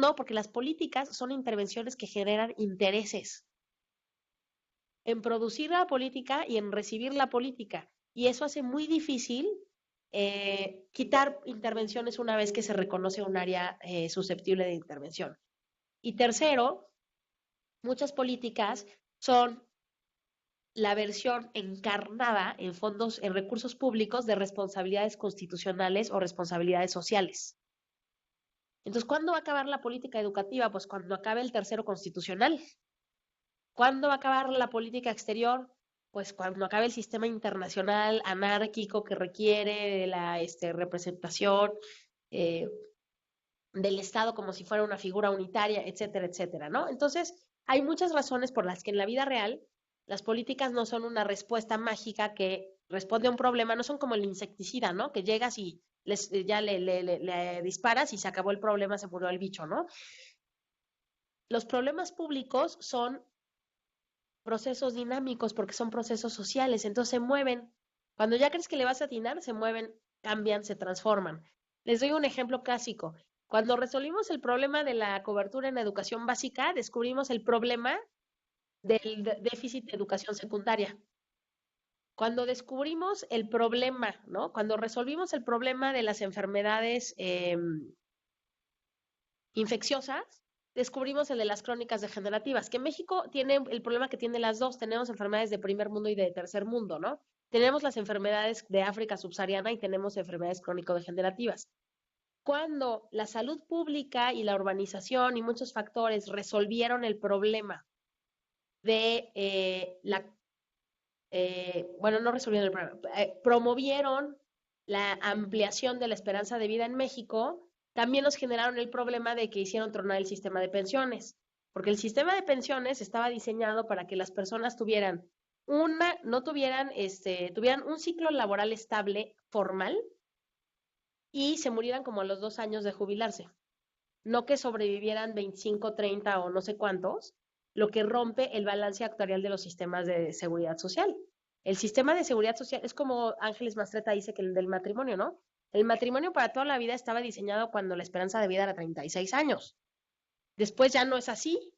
No, porque las políticas son intervenciones que generan intereses en producir la política y en recibir la política. Y eso hace muy difícil quitar intervenciones una vez que se reconoce un área susceptible de intervención. Y tercero, muchas políticas son la versión encarnada en fondos, en recursos públicos de responsabilidades constitucionales o responsabilidades sociales. Entonces, ¿cuándo va a acabar la política educativa? Pues cuando acabe el tercero constitucional. ¿Cuándo va a acabar la política exterior? Pues cuando acabe el sistema internacional anárquico que requiere de la representación eh, del Estado como si fuera una figura unitaria, etcétera, etcétera, ¿no? Entonces, hay muchas razones por las que en la vida real las políticas no son una respuesta mágica que responde a un problema, no son como el insecticida, ¿no? Que llegas y ya le disparas y se acabó el problema, se murió el bicho, ¿no? Los problemas públicos son procesos dinámicos porque son procesos sociales, entonces se mueven. Cuando ya crees que le vas a atinar, se mueven, cambian, se transforman. Les doy un ejemplo clásico. Cuando resolvimos el problema de la cobertura en educación básica, descubrimos el problema del déficit de educación secundaria. Cuando descubrimos el problema, ¿no? Cuando resolvimos el problema de las enfermedades infecciosas, descubrimos el de las crónicas degenerativas, que México tiene el problema que tiene las dos, tenemos enfermedades de primer mundo y de tercer mundo, ¿no? Tenemos las enfermedades de África subsahariana y tenemos enfermedades crónico-degenerativas. Cuando la salud pública y la urbanización y muchos factores resolvieron el problema de bueno, no resolvieron el problema, promovieron la ampliación de la esperanza de vida en México, también nos generaron el problema de que hicieron tronar el sistema de pensiones, porque el sistema de pensiones estaba diseñado para que las personas tuvieran no tuvieran, tuvieran un ciclo laboral estable, formal, y se murieran como a los 2 años de jubilarse. No que sobrevivieran 25, 30 o no sé cuántos, lo que rompe el balance actuarial de los sistemas de seguridad social. El sistema de seguridad social es como Ángeles Mastreta dice que el del matrimonio, ¿no? El matrimonio para toda la vida estaba diseñado cuando la esperanza de vida era 36 años. Después ya no es así.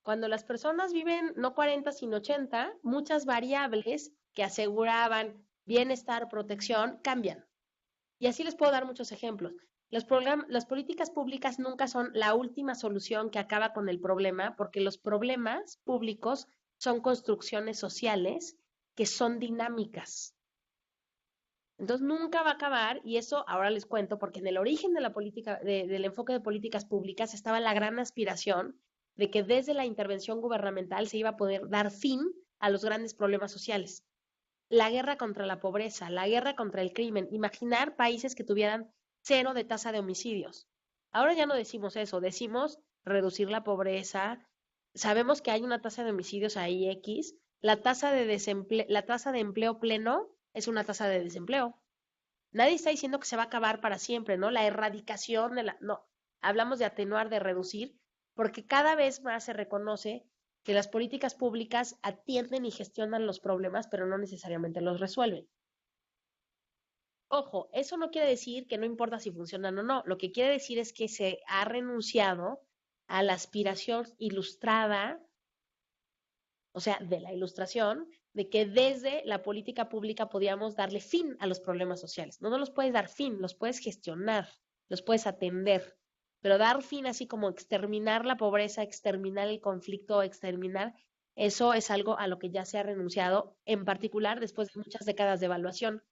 Cuando las personas viven no 40, sino 80, muchas variables que aseguraban bienestar, protección, cambian. Y así les puedo dar muchos ejemplos. Las políticas públicas nunca son la última solución que acaba con el problema, porque los problemas públicos son construcciones sociales que son dinámicas. Entonces nunca va a acabar, y eso ahora les cuento, porque en el origen de la política, del enfoque de políticas públicas estaba la gran aspiración de que desde la intervención gubernamental se iba a poder dar fin a los grandes problemas sociales. La guerra contra la pobreza, la guerra contra el crimen, imaginar países que tuvieran cero de tasa de homicidios. Ahora ya no decimos eso, decimos reducir la pobreza. Sabemos que hay una tasa de homicidios ahí X, la tasa de empleo pleno es una tasa de desempleo. Nadie está diciendo que se va a acabar para siempre, ¿no? La erradicación de la... No, hablamos de atenuar, de reducir, porque cada vez más se reconoce que las políticas públicas atienden y gestionan los problemas, pero no necesariamente los resuelven. Ojo, eso no quiere decir que no importa si funcionan o no. Lo que quiere decir es que se ha renunciado a la aspiración ilustrada, o sea, de la ilustración, de que desde la política pública podíamos darle fin a los problemas sociales. No, no los puedes dar fin, los puedes gestionar, los puedes atender, pero dar fin así como exterminar la pobreza, exterminar el conflicto, exterminar, eso es algo a lo que ya se ha renunciado, en particular después de muchas décadas de evaluación.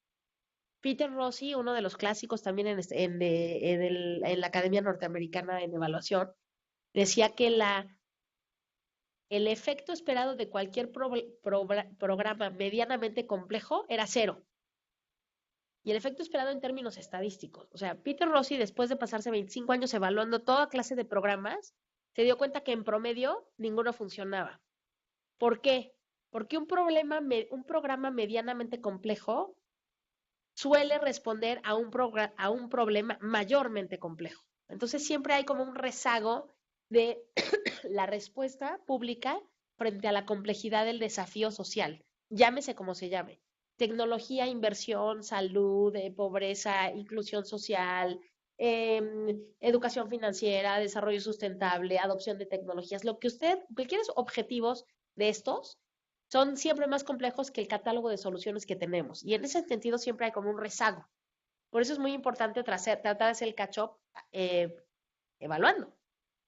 Peter Rossi, uno de los clásicos también en la Academia Norteamericana en Evaluación, decía que el efecto esperado de cualquier programa medianamente complejo era cero. Y el efecto esperado en términos estadísticos. O sea, Peter Rossi, después de pasarse 25 años evaluando toda clase de programas, se dio cuenta que en promedio ninguno funcionaba. ¿Por qué? Porque un programa medianamente complejo suele responder a un problema mayormente complejo. Entonces siempre hay como un rezago de la respuesta pública frente a la complejidad del desafío social, llámese como se llame. Tecnología, inversión, salud, pobreza, inclusión social, educación financiera, desarrollo sustentable, adopción de tecnologías, lo que cualquier objetivos de estos son siempre más complejos que el catálogo de soluciones que tenemos. Y en ese sentido siempre hay como un rezago. Por eso es muy importante tratar de hacer el catch-up eh, evaluando.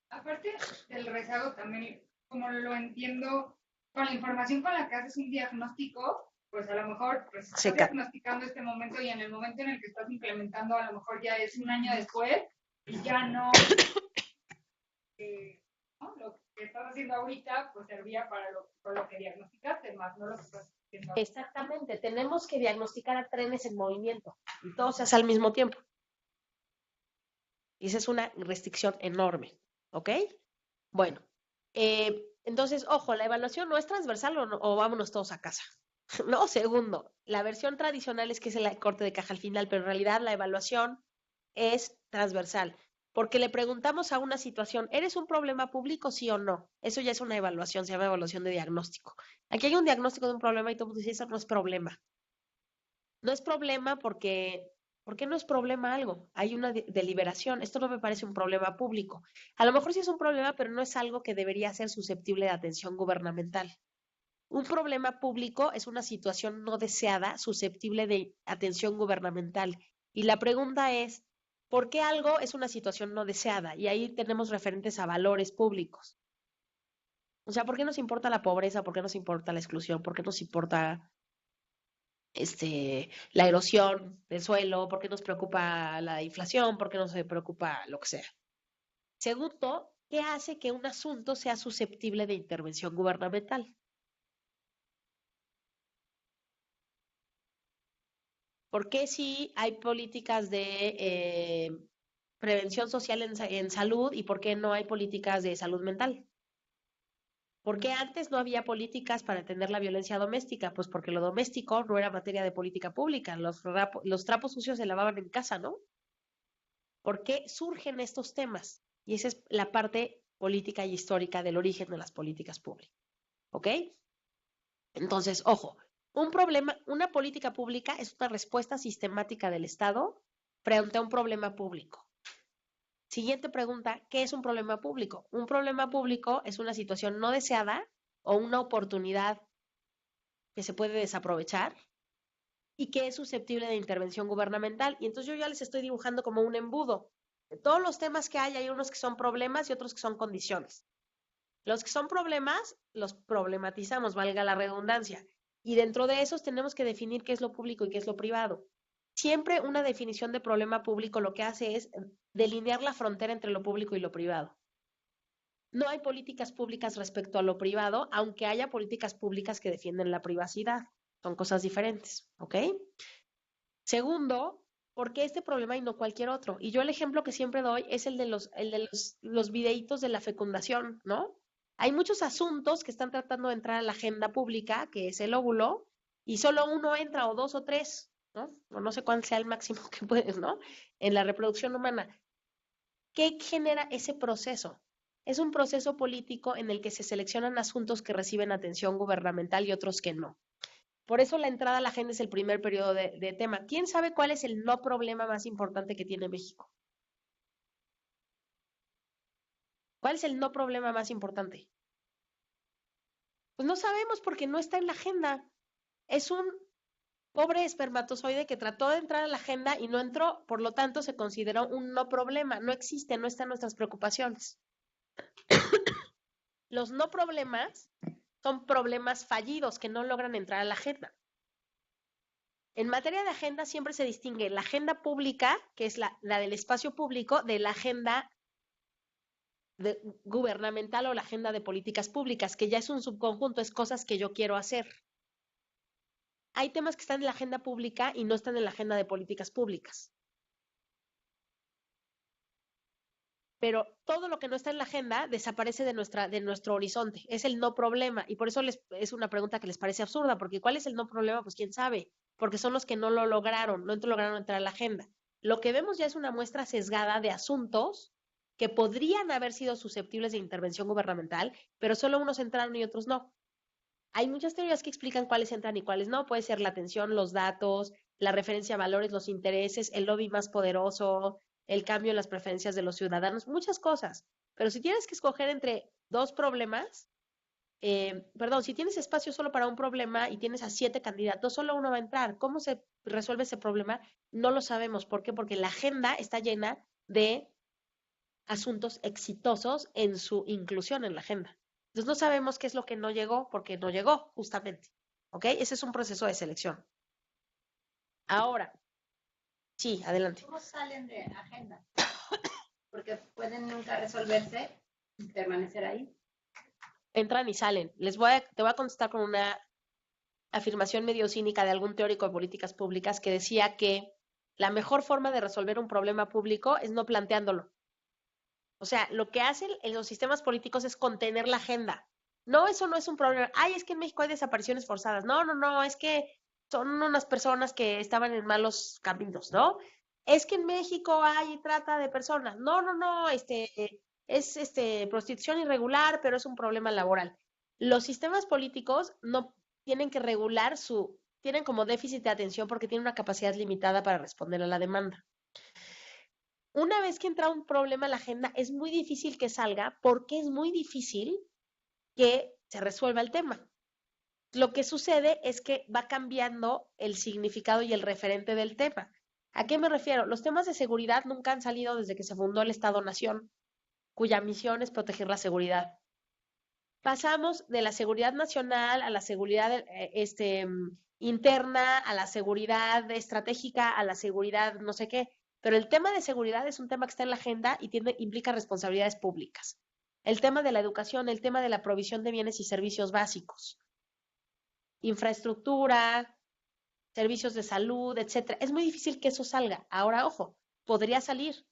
Aparte del rezago también, como lo entiendo, con la información con la que haces un diagnóstico, pues a lo mejor pues, estás diagnosticando este momento y en el momento en el que estás implementando a lo mejor ya es un año después y ya no, ¿no? Lo que estás haciendo ahorita pues servía para lo que diagnosticaste, más no lo que estás haciendo ahorita. Exactamente, tenemos que diagnosticar a trenes en movimiento y todo se hace al mismo tiempo. Y esa es una restricción enorme, ¿ok? Bueno, entonces, ojo, la evaluación no es transversal o vámonos todos a casa. No, segundo, la versión tradicional es que es el corte de caja al final, pero en realidad la evaluación es transversal, porque le preguntamos a una situación, ¿eres un problema público, sí o no? Eso ya es una evaluación, se llama evaluación de diagnóstico. Aquí hay un diagnóstico de un problema y todo el mundo dice, eso no es problema. No es problema porque, ¿por qué no es problema algo? Hay una deliberación. Esto no me parece un problema público. A lo mejor sí es un problema, pero no es algo que debería ser susceptible de atención gubernamental. Un problema público es una situación no deseada, susceptible de atención gubernamental. Y la pregunta es, ¿por qué algo es una situación no deseada? Y ahí tenemos referentes a valores públicos. O sea, ¿por qué nos importa la pobreza? ¿Por qué nos importa la exclusión? ¿Por qué nos importa la erosión del suelo? ¿Por qué nos preocupa la inflación? ¿Por qué nos preocupa lo que sea? Segundo, ¿qué hace que un asunto sea susceptible de intervención gubernamental? ¿Por qué si hay políticas de prevención social en salud y por qué no hay políticas de salud mental? ¿Por qué antes no había políticas para atender la violencia doméstica? Pues porque lo doméstico no era materia de política pública, los trapos sucios se lavaban en casa, ¿no? ¿Por qué surgen estos temas? Y esa es la parte política y histórica del origen de las políticas públicas, ¿ok? Entonces, ojo, una política pública es una respuesta sistemática del Estado frente a un problema público. Siguiente pregunta, ¿qué es un problema público? Un problema público es una situación no deseada o una oportunidad que se puede desaprovechar y que es susceptible de intervención gubernamental. Y entonces yo ya les estoy dibujando como un embudo. De todos los temas que hay unos que son problemas y otros que son condiciones. Los que son problemas los problematizamos, valga la redundancia. Y dentro de esos tenemos que definir qué es lo público y qué es lo privado. Siempre una definición de problema público lo que hace es delinear la frontera entre lo público y lo privado. No hay políticas públicas respecto a lo privado, aunque haya políticas públicas que defienden la privacidad. Son cosas diferentes, ¿ok? Segundo, ¿por qué este problema y no cualquier otro? Y yo el ejemplo que siempre doy es el de los videitos de la fecundación, ¿no? Hay muchos asuntos que están tratando de entrar a la agenda pública, que es el óvulo, y solo uno entra, o dos o tres, ¿no? O no sé cuál sea el máximo que puedes, ¿no? En la reproducción humana. ¿Qué genera ese proceso? Es un proceso político en el que se seleccionan asuntos que reciben atención gubernamental y otros que no. Por eso la entrada a la agenda es el primer periodo de tema. ¿Quién sabe cuál es el no problema más importante que tiene México? ¿Cuál es el no problema más importante? Pues no sabemos porque no está en la agenda. Es un pobre espermatozoide que trató de entrar a la agenda y no entró, por lo tanto se consideró un no problema. No existe, no está en nuestras preocupaciones. Los no problemas son problemas fallidos que no logran entrar a la agenda. En materia de agenda siempre se distingue la agenda pública, que es la del espacio público, de la agenda gubernamental o la agenda de políticas públicas, que ya es un subconjunto, es cosas que yo quiero hacer. Hay temas que están en la agenda pública y no están en la agenda de políticas públicas. Pero todo lo que no está en la agenda desaparece de nuestro horizonte. Es el no problema. Y por eso es una pregunta que les parece absurda, porque ¿cuál es el no problema? Pues quién sabe, porque son los que no lo lograron, no lograron entrar a la agenda. Lo que vemos ya es una muestra sesgada de asuntos que podrían haber sido susceptibles de intervención gubernamental, pero solo unos entraron y otros no. Hay muchas teorías que explican cuáles entran y cuáles no. Puede ser la atención, los datos, la referencia a valores, los intereses, el lobby más poderoso, el cambio en las preferencias de los ciudadanos, muchas cosas. Pero si tienes que escoger entre dos problemas, si tienes espacio solo para un problema y tienes a 7 candidatos, solo uno va a entrar. ¿Cómo se resuelve ese problema? No lo sabemos. ¿Por qué? Porque la agenda está llena de asuntos exitosos en su inclusión en la agenda. Entonces no sabemos qué es lo que no llegó porque no llegó, justamente. ¿Ok? Ese es un proceso de selección. Ahora, sí, adelante. ¿Cómo salen de agenda? Porque pueden nunca resolverse y permanecer ahí. Entran y salen. Te voy a contestar con una afirmación medio cínica de algún teórico de políticas públicas que decía que la mejor forma de resolver un problema público es no planteándolo. O sea, lo que hacen en los sistemas políticos es contener la agenda. No, eso no es un problema. Ay, es que en México hay desapariciones forzadas. No, es que son unas personas que estaban en malos caminos, ¿no? Es que en México hay trata de personas. No, es prostitución irregular, pero es un problema laboral. Los sistemas políticos no tienen que tienen como déficit de atención porque tienen una capacidad limitada para responder a la demanda. Una vez que entra un problema en la agenda, es muy difícil que salga porque es muy difícil que se resuelva el tema. Lo que sucede es que va cambiando el significado y el referente del tema. ¿A qué me refiero? Los temas de seguridad nunca han salido desde que se fundó el Estado-Nación, cuya misión es proteger la seguridad. Pasamos de la seguridad nacional a la seguridad interna, a la seguridad estratégica, a la seguridad no sé qué. Pero el tema de seguridad es un tema que está en la agenda y implica responsabilidades públicas. El tema de la educación, el tema de la provisión de bienes y servicios básicos, infraestructura, servicios de salud, etcétera. Es muy difícil que eso salga. Ahora, ojo, podría salir.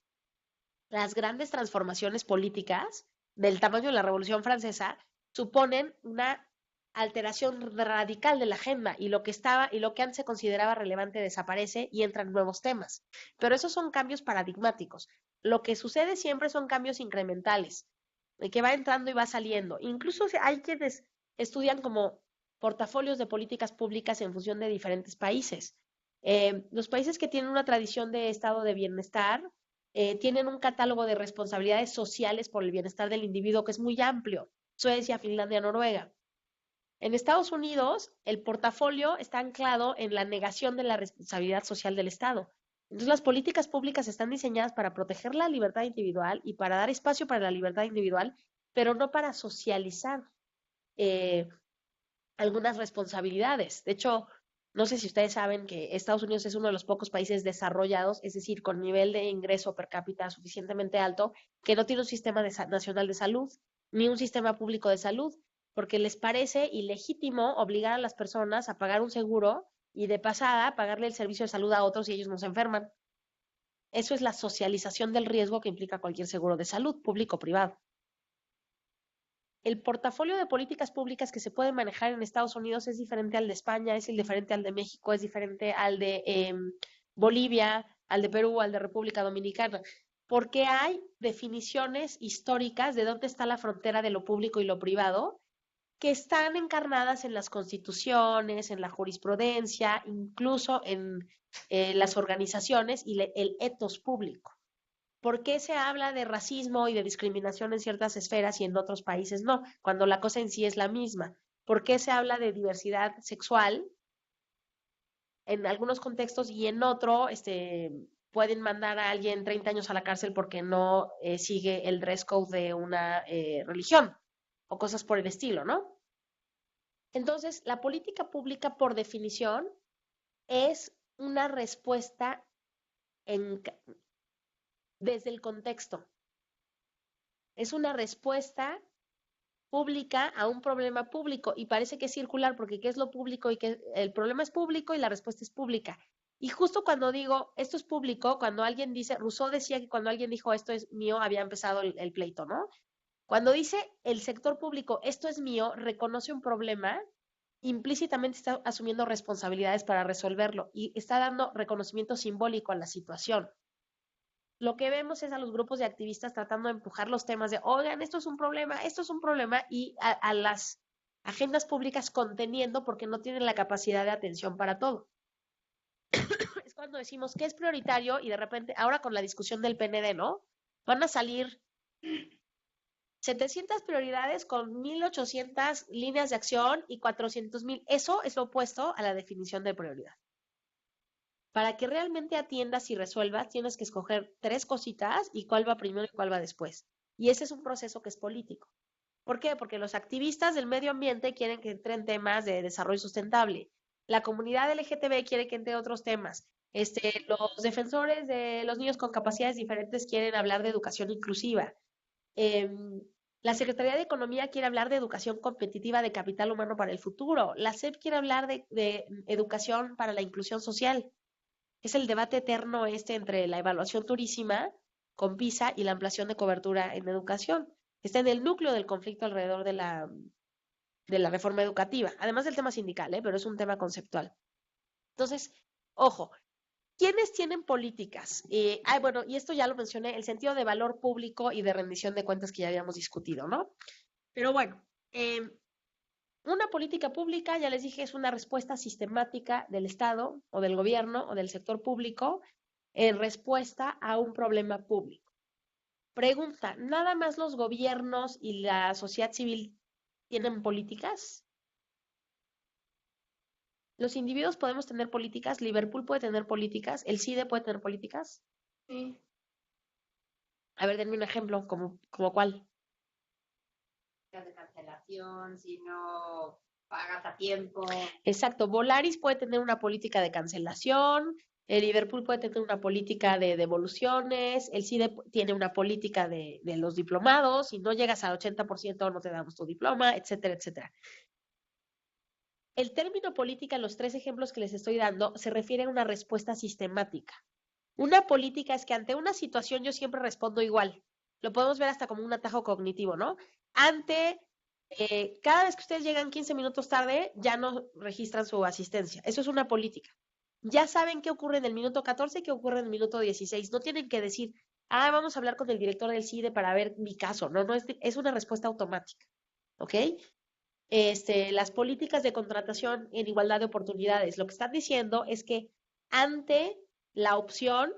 Las grandes transformaciones políticas del tamaño de la Revolución Francesa suponen una alteración radical de la agenda y lo que antes se consideraba relevante desaparece y entran nuevos temas. Pero esos son cambios paradigmáticos. Lo que sucede siempre son cambios incrementales, que va entrando y va saliendo. Incluso hay quienes estudian como portafolios de políticas públicas en función de diferentes países. Los países que tienen una tradición de estado de bienestar tienen un catálogo de responsabilidades sociales por el bienestar del individuo que es muy amplio. Suecia, Finlandia, Noruega. En Estados Unidos, el portafolio está anclado en la negación de la responsabilidad social del Estado. Entonces, las políticas públicas están diseñadas para proteger la libertad individual y para dar espacio para la libertad individual, pero no para socializar algunas responsabilidades. De hecho, no sé si ustedes saben que Estados Unidos es uno de los pocos países desarrollados, es decir, con nivel de ingreso per cápita suficientemente alto, que no tiene un sistema nacional de salud, ni un sistema público de salud, porque les parece ilegítimo obligar a las personas a pagar un seguro y de pasada pagarle el servicio de salud a otros si ellos no se enferman. Eso es la socialización del riesgo que implica cualquier seguro de salud, público o privado. El portafolio de políticas públicas que se puede manejar en Estados Unidos es diferente al de España, es diferente al de México, es diferente al de Bolivia, al de Perú, al de República Dominicana, porque hay definiciones históricas de dónde está la frontera de lo público y lo privado que están encarnadas en las constituciones, en la jurisprudencia, incluso en las organizaciones y el etos público. ¿Por qué se habla de racismo y de discriminación en ciertas esferas y en otros países no, cuando la cosa en sí es la misma? ¿Por qué se habla de diversidad sexual en algunos contextos y en otro pueden mandar a alguien 30 años a la cárcel porque no sigue el dress code de una religión o cosas por el estilo, ¿no? Entonces, la política pública, por definición, es una respuesta desde el contexto. Es una respuesta pública a un problema público y parece que es circular porque ¿qué es lo público? Y que el problema es público y la respuesta es pública. Y justo cuando digo esto es público, cuando alguien dice, Rousseau decía que cuando alguien dijo esto es mío, había empezado el pleito, ¿no? Cuando dice el sector público esto es mío, reconoce un problema, implícitamente está asumiendo responsabilidades para resolverlo y está dando reconocimiento simbólico a la situación. Lo que vemos es a los grupos de activistas tratando de empujar los temas de, oigan, esto es un problema, y a las agendas públicas conteniendo porque no tienen la capacidad de atención para todo. Es cuando decimos qué es prioritario y de repente, ahora con la discusión del PND, ¿no? Van a salir 700 prioridades con 1,800 líneas de acción y 400,000. Eso es lo opuesto a la definición de prioridad. Para que realmente atiendas y resuelvas, tienes que escoger 3 cositas y cuál va primero y cuál va después. Y ese es un proceso que es político. ¿Por qué? Porque los activistas del medio ambiente quieren que entren temas de desarrollo sustentable. La comunidad LGTB quiere que entre otros temas. Los defensores de los niños con capacidades diferentes quieren hablar de educación inclusiva. La Secretaría de Economía quiere hablar de educación competitiva de capital humano para el futuro. La SEP quiere hablar de educación para la inclusión social. Es el debate eterno entre la evaluación turísima con PISA y la ampliación de cobertura en educación. Está en el núcleo del conflicto alrededor de la reforma educativa, además del tema sindical, pero es un tema conceptual. Entonces, ojo, ¿quiénes tienen políticas? Bueno, y esto ya lo mencioné, el sentido de valor público y de rendición de cuentas que ya habíamos discutido, ¿no? Pero bueno, una política pública, ya les dije, es una respuesta sistemática del Estado o del gobierno o del sector público en respuesta a un problema público. Pregunta, ¿nada más los gobiernos y la sociedad civil tienen políticas? ¿Los individuos podemos tener políticas? ¿Liverpool puede tener políticas? ¿El CIDE puede tener políticas? Sí. A ver, denme un ejemplo, ¿como cuál? De cancelación, si no pagas a tiempo. Exacto, Volaris puede tener una política de cancelación, el Liverpool puede tener una política de devoluciones, el CIDE tiene una política de los diplomados, si no llegas al 80% no te damos tu diploma, etcétera, etcétera. El término política en los 3 ejemplos que les estoy dando se refiere a una respuesta sistemática. Una política es que ante una situación yo siempre respondo igual. Lo podemos ver hasta como un atajo cognitivo, ¿no? Cada vez que ustedes llegan 15 minutos tarde, ya no registran su asistencia. Eso es una política. Ya saben qué ocurre en el minuto 14 y qué ocurre en el minuto 16. No tienen que decir, vamos a hablar con el director del CIDE para ver mi caso. No, es una respuesta automática. ¿Ok? Las políticas de contratación en igualdad de oportunidades, lo que están diciendo es que ante la opción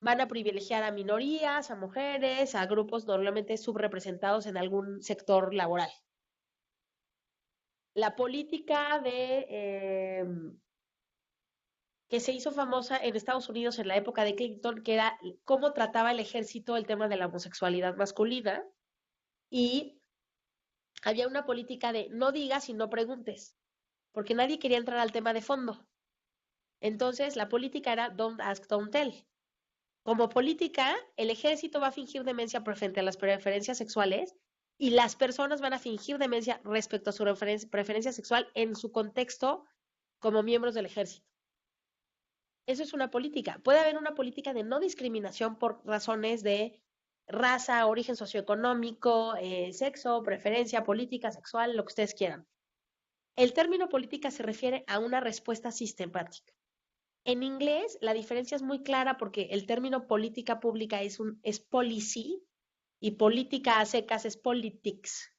van a privilegiar a minorías, a mujeres, a grupos normalmente subrepresentados en algún sector laboral. La política que se hizo famosa en Estados Unidos en la época de Clinton, que era cómo trataba el ejército el tema de la homosexualidad masculina, y había una política de no digas y no preguntes, porque nadie quería entrar al tema de fondo. Entonces, la política era don't ask, don't tell. Como política, el ejército va a fingir demencia frente a las preferencias sexuales y las personas van a fingir demencia respecto a su preferencia sexual en su contexto como miembros del ejército. Eso es una política. Puede haber una política de no discriminación por razones de raza, origen socioeconómico, sexo, preferencia política, sexual, lo que ustedes quieran. El término política se refiere a una respuesta sistemática. En inglés, la diferencia es muy clara porque el término política pública es policy y política a secas es politics.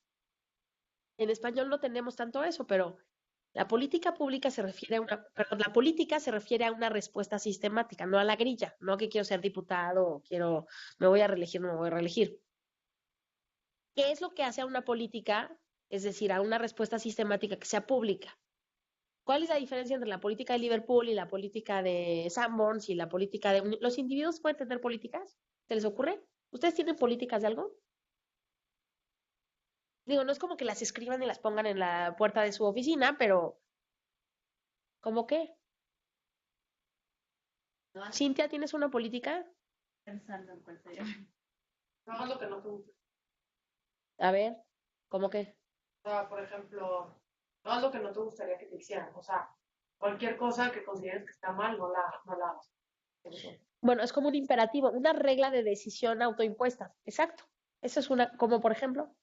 En español no tenemos tanto eso, pero la política pública la política se refiere a una respuesta sistemática, no a la grilla, no que quiero ser diputado, me voy a reelegir, no me voy a reelegir. ¿Qué es lo que hace a una política? Es decir, a una respuesta sistemática que sea pública. ¿Cuál es la diferencia entre la política de Liverpool y la política de Sanborns y la política de... ¿Los individuos pueden tener políticas? ¿Se les ocurre? ¿Ustedes tienen políticas de algo? Digo, no es como que las escriban y las pongan en la puerta de su oficina, pero ¿cómo qué? Cintia, ¿tienes una política? Pensando en cuál sería. No es lo que no te gusta. A ver, ¿cómo qué? O sea, por ejemplo, no es lo que no te gustaría que te hicieran. O sea, cualquier cosa que consideres que está mal, no la hagas. Bueno, es como un imperativo, una regla de decisión autoimpuesta. Exacto. Eso es como por ejemplo,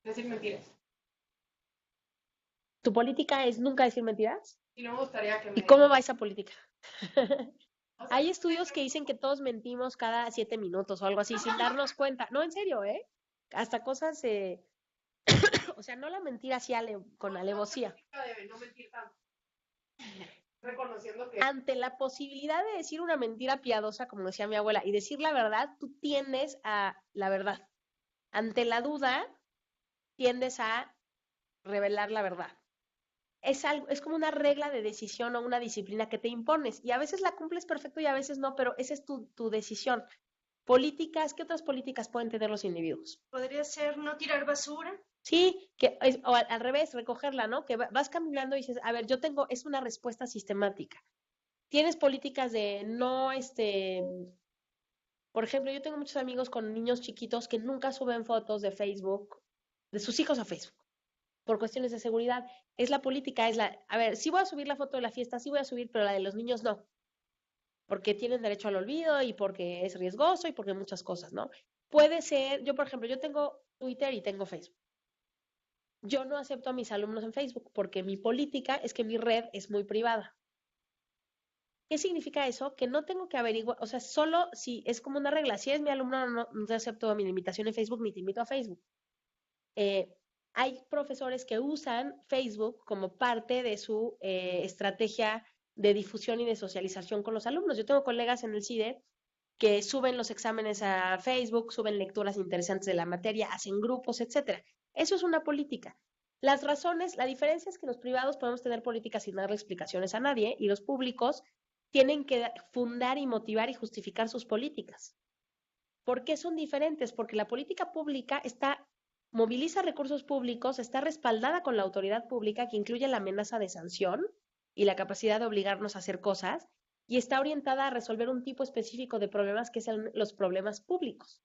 Decir mentiras. ¿tu política es nunca decir mentiras? Y no me gustaría que ¿Y cómo va esa política? Hay estudios que dicen que todos mentimos cada 7 minutos o algo así, sin darnos cuenta. No, en serio, Hasta cosas, o sea, no la mentira así con alevosía. No mentir tanto. reconociendo que ante la posibilidad de decir una mentira piadosa, como decía mi abuela, y decir la verdad, tú tiendes a la verdad. Ante la duda, tiendes a revelar la verdad. Es como una regla de decisión o una disciplina que te impones y a veces la cumples perfecto y a veces no, pero esa es tu decisión. Políticas, ¿qué otras políticas pueden tener los individuos? Podría ser no tirar basura. Sí, o al revés, recogerla, ¿no? Que vas caminando y dices, a ver, es una respuesta sistemática. Tienes políticas de no, por ejemplo, yo tengo muchos amigos con niños chiquitos que nunca suben fotos de Facebook, de sus hijos a Facebook, por cuestiones de seguridad. Es la política, a ver, sí voy a subir la foto de la fiesta, sí voy a subir, pero la de los niños no, porque tienen derecho al olvido y porque es riesgoso y porque muchas cosas, ¿no? Puede ser, yo por ejemplo, yo tengo Twitter y tengo Facebook. Yo no acepto a mis alumnos en Facebook porque mi política es que mi red es muy privada. ¿Qué significa eso? Que no tengo que averiguar, o sea, solo si es como una regla, si eres mi alumno, no te acepto mi invitación en Facebook ni te invito a Facebook. Eh, Hay profesores que usan Facebook como parte de su estrategia de difusión y de socialización con los alumnos. Yo tengo colegas en el CIDE que suben los exámenes a Facebook, suben lecturas interesantes de la materia, hacen grupos, etcétera. Eso es una política. Las razones, la diferencia es que los privados podemos tener políticas sin darle explicaciones a nadie y los públicos tienen que fundar y motivar y justificar sus políticas. ¿Por qué son diferentes? Porque la política pública moviliza recursos públicos, está respaldada con la autoridad pública, que incluye la amenaza de sanción y la capacidad de obligarnos a hacer cosas, y está orientada a resolver un tipo específico de problemas que son los problemas públicos.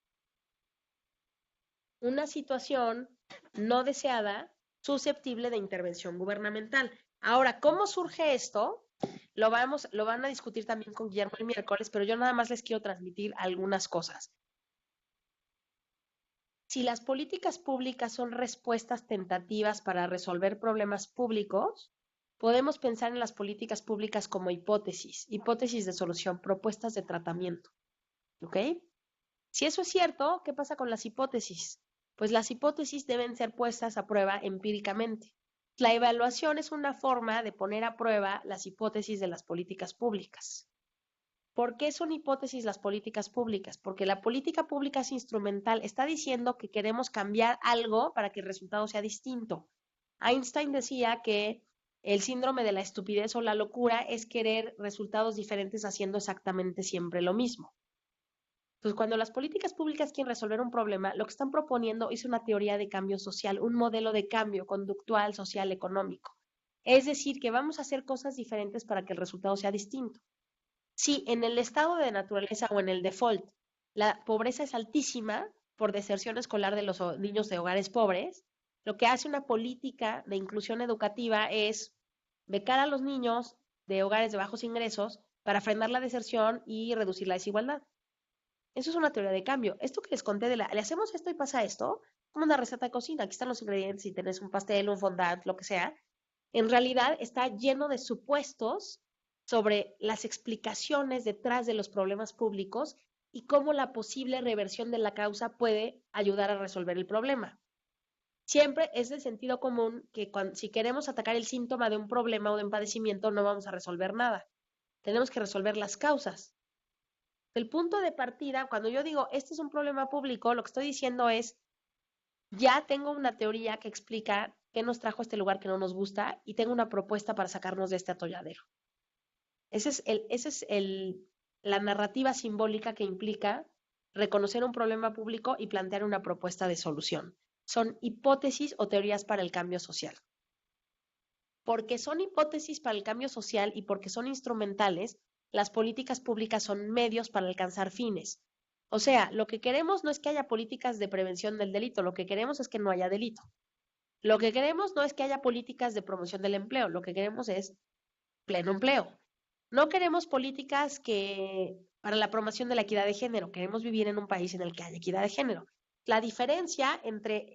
Una situación no deseada, susceptible de intervención gubernamental. Ahora, ¿cómo surge esto? Lo van a discutir también con Guillermo el miércoles, pero yo nada más les quiero transmitir algunas cosas. Si las políticas públicas son respuestas tentativas para resolver problemas públicos, podemos pensar en las políticas públicas como hipótesis de solución, propuestas de tratamiento. ¿Ok? Si eso es cierto, ¿qué pasa con las hipótesis? Pues las hipótesis deben ser puestas a prueba empíricamente. La evaluación es una forma de poner a prueba las hipótesis de las políticas públicas. ¿Por qué son hipótesis las políticas públicas? Porque la política pública es instrumental, está diciendo que queremos cambiar algo para que el resultado sea distinto. Einstein decía que el síndrome de la estupidez o la locura es querer resultados diferentes haciendo exactamente siempre lo mismo. Entonces, cuando las políticas públicas quieren resolver un problema, lo que están proponiendo es una teoría de cambio social, un modelo de cambio conductual, social, económico. Es decir, que vamos a hacer cosas diferentes para que el resultado sea distinto. Si en el estado de naturaleza o en el default la pobreza es altísima por deserción escolar de los niños de hogares pobres, lo que hace una política de inclusión educativa es becar a los niños de hogares de bajos ingresos para frenar la deserción y reducir la desigualdad. Eso es una teoría de cambio. Esto que les conté le hacemos esto y pasa esto, como una receta de cocina. Aquí están los ingredientes y tenés un pastel, un fondant, lo que sea. En realidad está lleno de supuestos sobre las explicaciones detrás de los problemas públicos y cómo la posible reversión de la causa puede ayudar a resolver el problema. Siempre es de sentido común que si queremos atacar el síntoma de un problema o de un padecimiento, no vamos a resolver nada. Tenemos que resolver las causas. El punto de partida, cuando yo digo, este es un problema público, lo que estoy diciendo es, ya tengo una teoría que explica qué nos trajo a este lugar que no nos gusta y tengo una propuesta para sacarnos de este atolladero. Esa es la narrativa simbólica que implica reconocer un problema público y plantear una propuesta de solución. Son hipótesis o teorías para el cambio social. Porque son hipótesis para el cambio social y porque son instrumentales, las políticas públicas son medios para alcanzar fines. O sea, lo que queremos no es que haya políticas de prevención del delito, lo que queremos es que no haya delito. Lo que queremos no es que haya políticas de promoción del empleo, lo que queremos es pleno empleo. No queremos políticas para la promoción de la equidad de género, queremos vivir en un país en el que haya equidad de género. La diferencia entre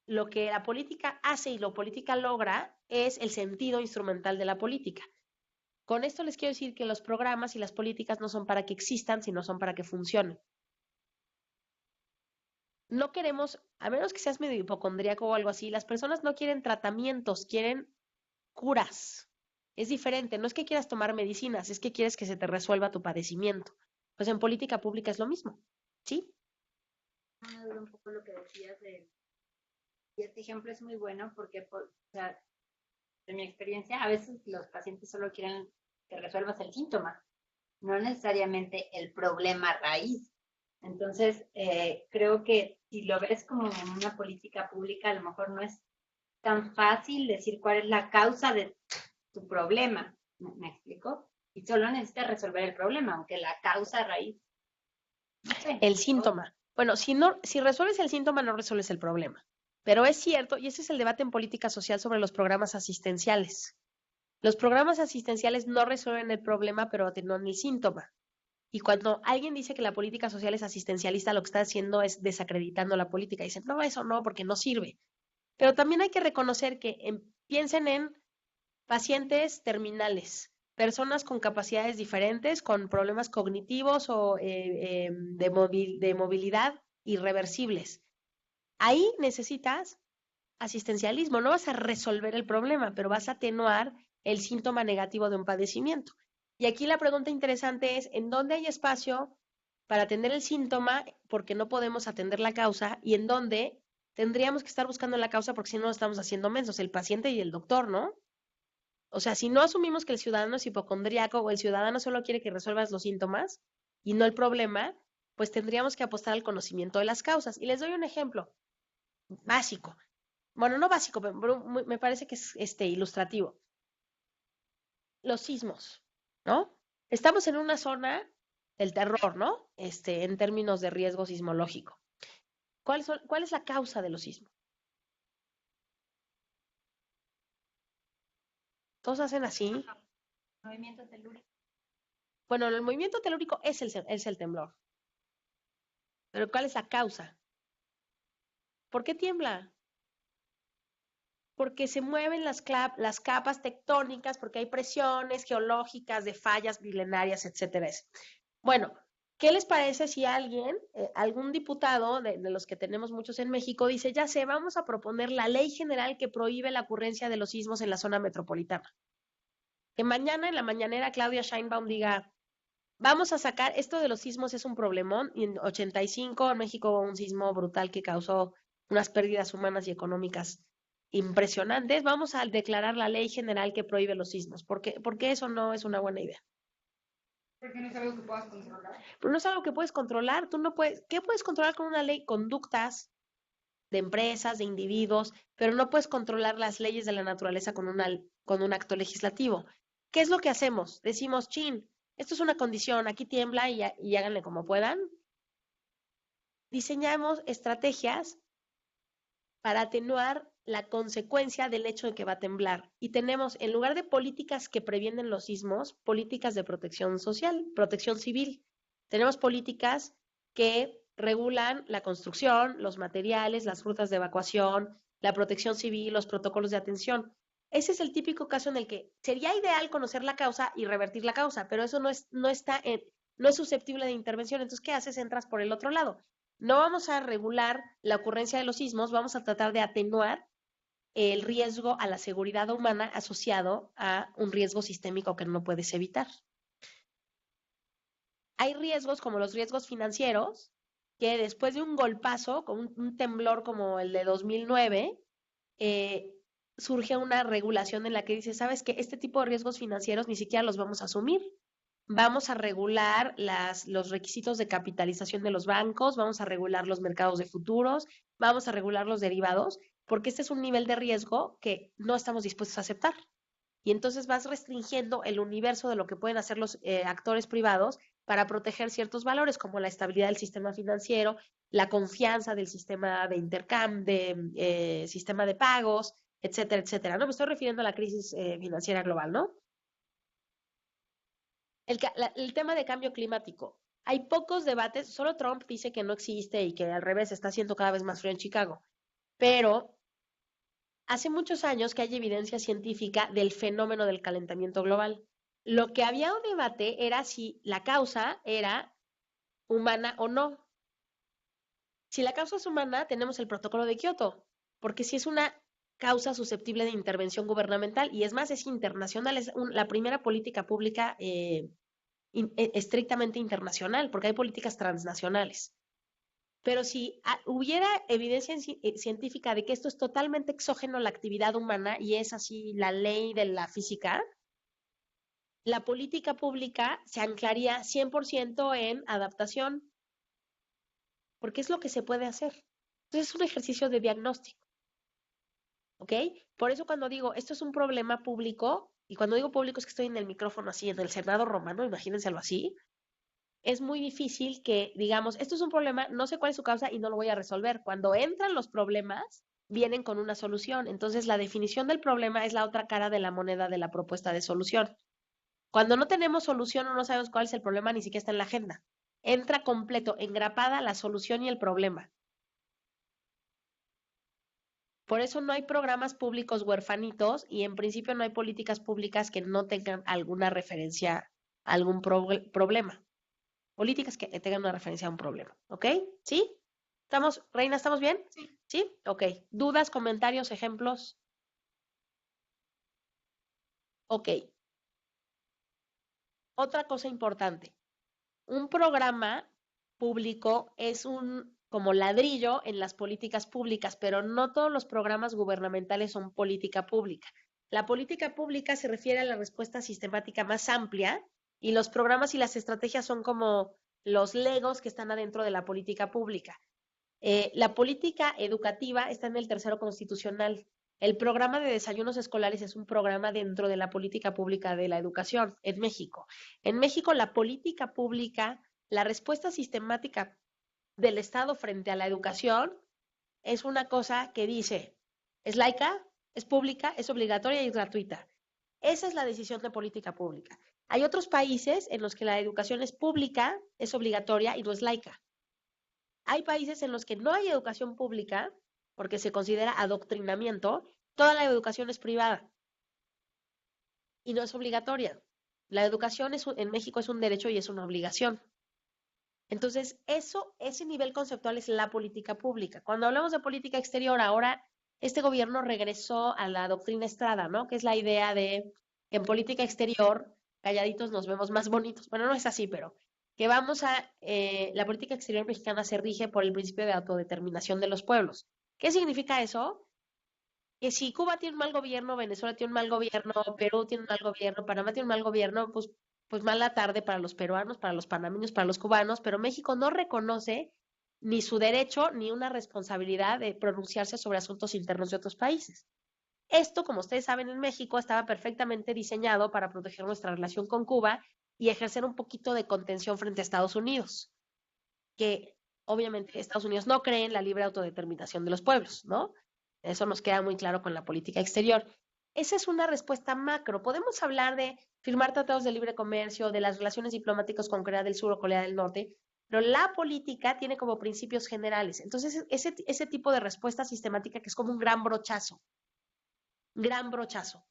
lo que la política hace y lo política logra es el sentido instrumental de la política. Con esto les quiero decir que los programas y las políticas no son para que existan, sino son para que funcionen. No queremos, a menos que seas medio hipocondríaco o algo así, las personas no quieren tratamientos, quieren curas. Es diferente, no es que quieras tomar medicinas, es que quieres que se te resuelva tu padecimiento. Pues en política pública es lo mismo, ¿sí? Me duda un poco lo que decías y este ejemplo es muy bueno porque, o sea, de mi experiencia, a veces los pacientes solo quieren que resuelvas el síntoma, no necesariamente el problema raíz. Entonces, creo que si lo ves como en una política pública, a lo mejor no es tan fácil decir cuál es la causa de tu problema. ¿Me explico? Y solo necesitas resolver el problema, aunque la causa raíz, no sé. El síntoma. Bueno, si resuelves el síntoma, no resuelves el problema. Pero es cierto, y ese es el debate en política social sobre los programas asistenciales. Los programas asistenciales no resuelven el problema, pero atenuan el síntoma. Y cuando alguien dice que la política social es asistencialista, lo que está haciendo es desacreditando la política. Dicen, no, eso no, porque no sirve. Pero también hay que reconocer que piensen en pacientes terminales, personas con capacidades diferentes, con problemas cognitivos o de movilidad irreversibles. Ahí necesitas asistencialismo, no vas a resolver el problema, pero vas a atenuar el síntoma negativo de un padecimiento. Y aquí la pregunta interesante es, ¿en dónde hay espacio para atender el síntoma porque no podemos atender la causa y en dónde tendríamos que estar buscando la causa porque si no nos estamos haciendo mensos, el paciente y el doctor, ¿no? O sea, si no asumimos que el ciudadano es hipocondríaco o el ciudadano solo quiere que resuelvas los síntomas y no el problema, pues tendríamos que apostar al conocimiento de las causas. Y les doy un ejemplo básico. Bueno, no básico, pero me parece que es ilustrativo. Los sismos, ¿no? Estamos en una zona del terror, ¿no? En términos de riesgo sismológico. ¿Cuál es la causa de los sismos? Todos hacen así. Movimiento telúrico. Bueno, el movimiento telúrico es el temblor. Pero ¿cuál es la causa? ¿Por qué tiembla? Porque se mueven las capas tectónicas, porque hay presiones geológicas de fallas milenarias, etcétera. Bueno, ¿qué les parece si alguien, algún diputado de los que tenemos muchos en México, dice, ya sé, vamos a proponer la ley general que prohíbe la ocurrencia de los sismos en la zona metropolitana? Que mañana en la mañanera Claudia Sheinbaum diga, vamos a sacar, esto de los sismos es un problemón, y en 85 en México hubo un sismo brutal que causó unas pérdidas humanas y económicas impresionantes, vamos a declarar la ley general que prohíbe los sismos, porque eso no es una buena idea. Porque no es algo que puedas controlar. Pero no es algo que puedes controlar, tú no puedes, ¿qué puedes controlar con una ley? Conductas de empresas, de individuos, pero no puedes controlar las leyes de la naturaleza con un acto legislativo. ¿Qué es lo que hacemos? Decimos, chin, esto es una condición, aquí tiembla y háganle como puedan. Diseñamos estrategias para atenuar la consecuencia del hecho de que va a temblar. Y tenemos, en lugar de políticas que previenen los sismos, políticas de protección social, protección civil. Tenemos políticas que regulan la construcción, los materiales, las rutas de evacuación, la protección civil, los protocolos de atención. Ese es el típico caso en el que sería ideal conocer la causa y revertir la causa, pero eso no es susceptible de intervención. Entonces, ¿qué haces? Entras por el otro lado. No vamos a regular la ocurrencia de los sismos, vamos a tratar de atenuar el riesgo a la seguridad humana asociado a un riesgo sistémico que no puedes evitar. Hay riesgos como los riesgos financieros, que después de un golpazo, con un temblor como el de 2009, surge una regulación en la que dice, ¿sabes qué? Este tipo de riesgos financieros ni siquiera los vamos a asumir. Vamos a regular los requisitos de capitalización de los bancos, vamos a regular los mercados de futuros, vamos a regular los derivados, porque este es un nivel de riesgo que no estamos dispuestos a aceptar. Y entonces vas restringiendo el universo de lo que pueden hacer los actores privados para proteger ciertos valores, como la estabilidad del sistema financiero, la confianza del sistema de intercambio, sistema de pagos, etcétera, etcétera. No me estoy refiriendo a la crisis financiera global, ¿no? El tema de cambio climático. Hay pocos debates, solo Trump dice que no existe y que al revés está haciendo cada vez más frío en Chicago, pero hace muchos años que hay evidencia científica del fenómeno del calentamiento global. Lo que había un debate era si la causa era humana o no. Si la causa es humana, tenemos el protocolo de Kioto, porque si es una causa susceptible de intervención gubernamental y es más, es internacional, es la primera política pública estrictamente internacional, porque hay políticas transnacionales. Pero si hubiera evidencia científica de que esto es totalmente exógeno a la actividad humana y es así la ley de la física, la política pública se anclaría 100% en adaptación, porque es lo que se puede hacer. Entonces es un ejercicio de diagnóstico, ¿ok? Por eso cuando digo, esto es un problema público, y cuando digo público es que estoy en el micrófono así, en el Senado romano, imagínenselo así, es muy difícil que digamos, esto es un problema, no sé cuál es su causa y no lo voy a resolver. Cuando entran los problemas, vienen con una solución. Entonces, la definición del problema es la otra cara de la moneda de la propuesta de solución. Cuando no tenemos solución o no sabemos cuál es el problema, ni siquiera está en la agenda. Entra completo, engrapada la solución y el problema. Por eso no hay programas públicos huerfanitos y en principio no hay políticas públicas que no tengan alguna referencia a algún problema. Políticas que tengan una referencia a un problema, ¿ok? ¿Sí? ¿Estamos, Reina, estamos bien? Sí. ¿Sí? Ok. ¿Dudas, comentarios, ejemplos? Ok. Otra cosa importante. Un programa público es un como ladrillo en las políticas públicas, pero no todos los programas gubernamentales son política pública. La política pública se refiere a la respuesta sistemática más amplia y los programas y las estrategias son como los legos que están adentro de la política pública. La política educativa está en el tercero constitucional. El programa de desayunos escolares es un programa dentro de la política pública de la educación en México. En México, la política pública, la respuesta sistemática del Estado frente a la educación es una cosa que dice, es laica, es pública, es obligatoria y es gratuita. Esa es la decisión de política pública. Hay otros países en los que la educación es pública, es obligatoria y no es laica. Hay países en los que no hay educación pública, porque se considera adoctrinamiento, toda la educación es privada y no es obligatoria. La educación en México es un derecho y es una obligación. Entonces, ese nivel conceptual es la política pública. Cuando hablamos de política exterior, ahora este gobierno regresó a la doctrina Estrada, ¿no? Que es la idea de en política exterior, calladitos nos vemos más bonitos. Bueno, no es así, pero que la política exterior mexicana se rige por el principio de autodeterminación de los pueblos. ¿Qué significa eso? Que si Cuba tiene un mal gobierno, Venezuela tiene un mal gobierno, Perú tiene un mal gobierno, Panamá tiene un mal gobierno, pues mala tarde para los peruanos, para los panameños, para los cubanos, pero México no reconoce ni su derecho ni una responsabilidad de pronunciarse sobre asuntos internos de otros países. Esto, como ustedes saben, en México estaba perfectamente diseñado para proteger nuestra relación con Cuba y ejercer un poquito de contención frente a Estados Unidos, que obviamente Estados Unidos no cree en la libre autodeterminación de los pueblos, ¿no? Eso nos queda muy claro con la política exterior. Esa es una respuesta macro. Podemos hablar de firmar tratados de libre comercio, de las relaciones diplomáticas con Corea del Sur o Corea del Norte, pero la política tiene como principios generales. Entonces, ese tipo de respuesta sistemática que es como un gran brochazo. Gran brochazo.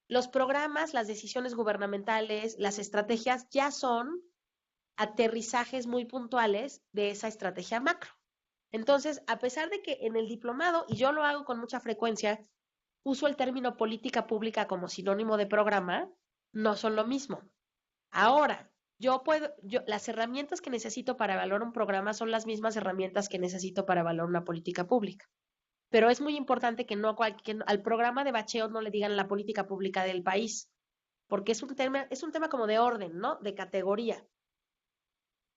Los programas, las decisiones gubernamentales, las estrategias ya son aterrizajes muy puntuales de esa estrategia macro. Entonces, a pesar de que en el diplomado, y yo lo hago con mucha frecuencia, uso el término política pública como sinónimo de programa, no son lo mismo. Ahora, las herramientas que necesito para evaluar un programa son las mismas herramientas que necesito para evaluar una política pública. Pero es muy importante que que al programa de bacheo no le digan la política pública del país, porque es un tema como de orden, ¿no? De categoría.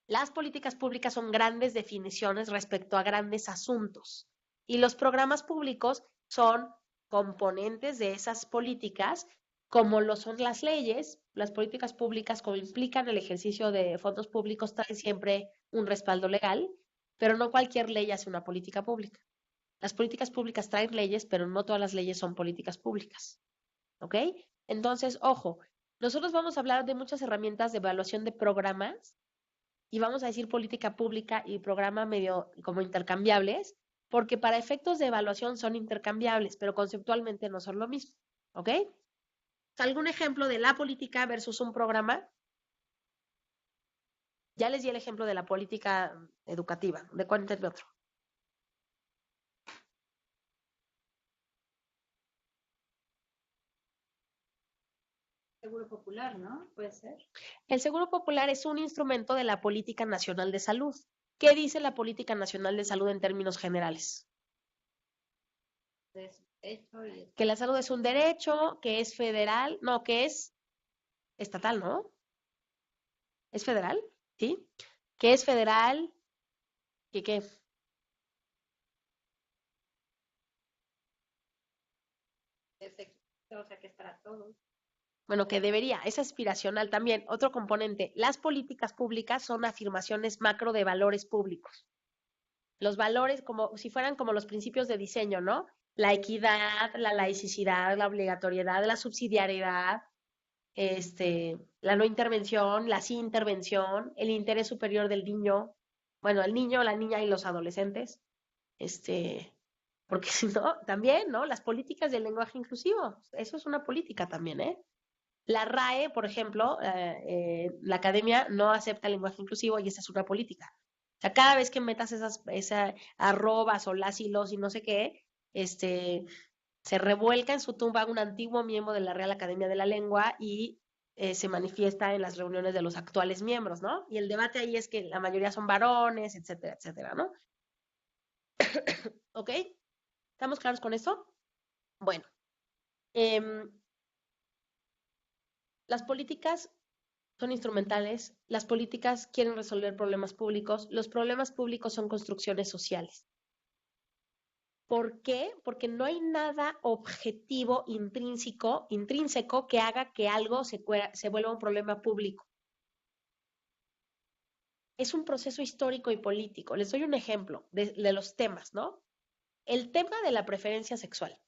Las políticas públicas son grandes definiciones respecto a grandes asuntos y los programas públicos son componentes de esas políticas, como lo son las leyes. Las políticas públicas, como implican el ejercicio de fondos públicos, traen siempre un respaldo legal, pero no cualquier ley hace una política pública. Las políticas públicas traen leyes, pero no todas las leyes son políticas públicas. ¿Ok? Entonces, ojo, nosotros vamos a hablar de muchas herramientas de evaluación de programas y vamos a decir política pública y programa medio como intercambiables, porque para efectos de evaluación son intercambiables, pero conceptualmente no son lo mismo. ¿Ok? ¿Algún ejemplo de la política versus un programa? Ya les di el ejemplo de la política educativa. ¿De cuál otro? Seguro popular, ¿no? Puede ser. El Seguro Popular es un instrumento de la Política Nacional de Salud. ¿Qué dice la Política Nacional de Salud en términos generales? Es hecho y Que la salud es un derecho, que es federal, no, que es estatal, ¿no? ¿Es federal? ¿Sí? Que es federal, que qué. o sea, que es para todos. Bueno, que debería, es aspiracional también. Otro componente, las políticas públicas son afirmaciones macro de valores públicos. Los valores como si fueran como los principios de diseño, ¿no? La equidad, la laicidad, la obligatoriedad, la subsidiariedad, la no intervención, la sí intervención, el interés superior del niño, bueno, el niño, la niña y los adolescentes, porque si no, también, ¿no? Las políticas del lenguaje inclusivo, eso es una política también, ¿eh? La RAE, por ejemplo, la academia no acepta el lenguaje inclusivo y esa es una política. O sea, cada vez que metas esas arrobas o las y los y no sé qué, se revuelca en su tumba un antiguo miembro de la Real Academia de la Lengua y se manifiesta en las reuniones de los actuales miembros, ¿no? Y el debate ahí es que la mayoría son varones, etcétera, etcétera, ¿no? ¿Ok? ¿Estamos claros con esto? Bueno, las políticas son instrumentales, las políticas quieren resolver problemas públicos, los problemas públicos son construcciones sociales. ¿Por qué? Porque no hay nada objetivo intrínseco que haga que algo se vuelva un problema público. Es un proceso histórico y político. Les doy un ejemplo de los temas, ¿no? El tema de la preferencia sexual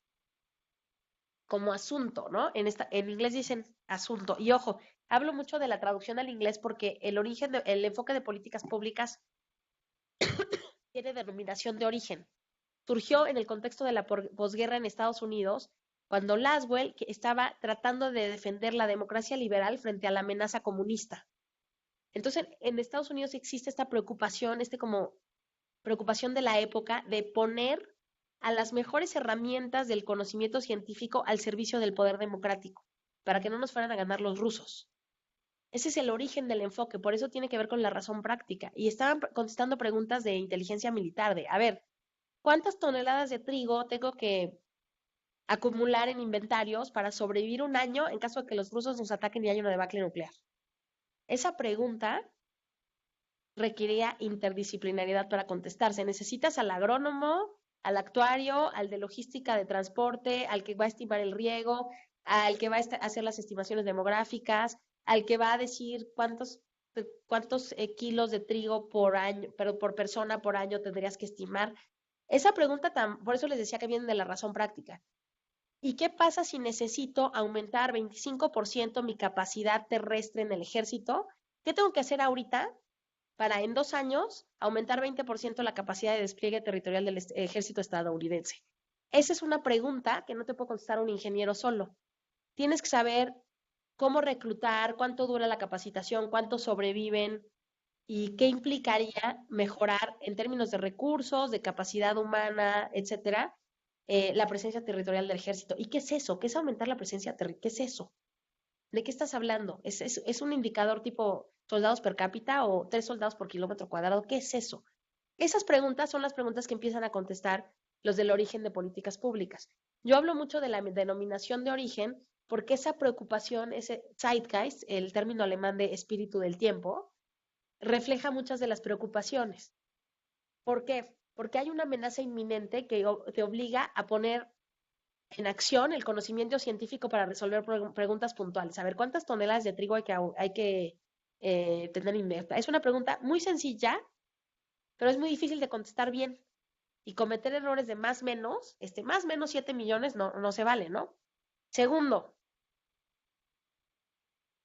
como asunto, ¿no? En inglés dicen asunto. Y ojo, hablo mucho de la traducción al inglés porque el enfoque de políticas públicas tiene denominación de origen. Surgió en el contexto de la posguerra en Estados Unidos, cuando Laswell estaba tratando de defender la democracia liberal frente a la amenaza comunista. Entonces, en Estados Unidos existe esta preocupación, como preocupación de la época de poner a las mejores herramientas del conocimiento científico al servicio del poder democrático, para que no nos fueran a ganar los rusos. Ese es el origen del enfoque, por eso tiene que ver con la razón práctica. Y estaban contestando preguntas de inteligencia militar, a ver, ¿cuántas toneladas de trigo tengo que acumular en inventarios para sobrevivir un año en caso de que los rusos nos ataquen y haya una debacle nuclear? Esa pregunta requería interdisciplinariedad para contestarse. Necesitas al agrónomo, al actuario, al de logística de transporte, al que va a estimar el riego, al que va a hacer las estimaciones demográficas, al que va a decir cuántos kilos de trigo por año, pero por persona por año tendrías que estimar. Esa pregunta, por eso les decía que viene de la razón práctica. ¿Y qué pasa si necesito aumentar 25% mi capacidad terrestre en el ejército? ¿Qué tengo que hacer ahorita para en 2 años aumentar 20% la capacidad de despliegue territorial del ejército estadounidense? Esa es una pregunta que no te puede contestar un ingeniero solo. Tienes que saber cómo reclutar, cuánto dura la capacitación, cuántos sobreviven y qué implicaría mejorar en términos de recursos, de capacidad humana, etcétera, la presencia territorial del ejército. ¿Y qué es eso? ¿Qué es aumentar la presencia territorial? ¿Qué es eso? ¿De qué estás hablando? ¿Es un indicador tipo soldados per cápita o 3 soldados por kilómetro cuadrado? ¿Qué es eso? Esas preguntas son las preguntas que empiezan a contestar los del origen de políticas públicas. Yo hablo mucho de la denominación de origen porque esa preocupación, ese Zeitgeist, el término alemán de espíritu del tiempo, refleja muchas de las preocupaciones. ¿Por qué? Porque hay una amenaza inminente que te obliga a poner en acción el conocimiento científico para resolver preguntas puntuales. A ver, ¿cuántas toneladas de trigo hay que tener inmerta? Es una pregunta muy sencilla, pero es muy difícil de contestar bien. Y cometer errores de más menos 7 millones no se vale, ¿no? Segundo,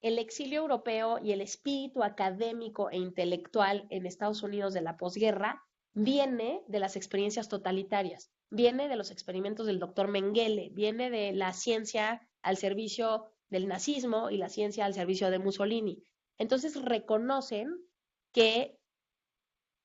el exilio europeo y el espíritu académico e intelectual en Estados Unidos de la posguerra viene de las experiencias totalitarias, viene de los experimentos del doctor Mengele, viene de la ciencia al servicio del nazismo y la ciencia al servicio de Mussolini. Entonces reconocen que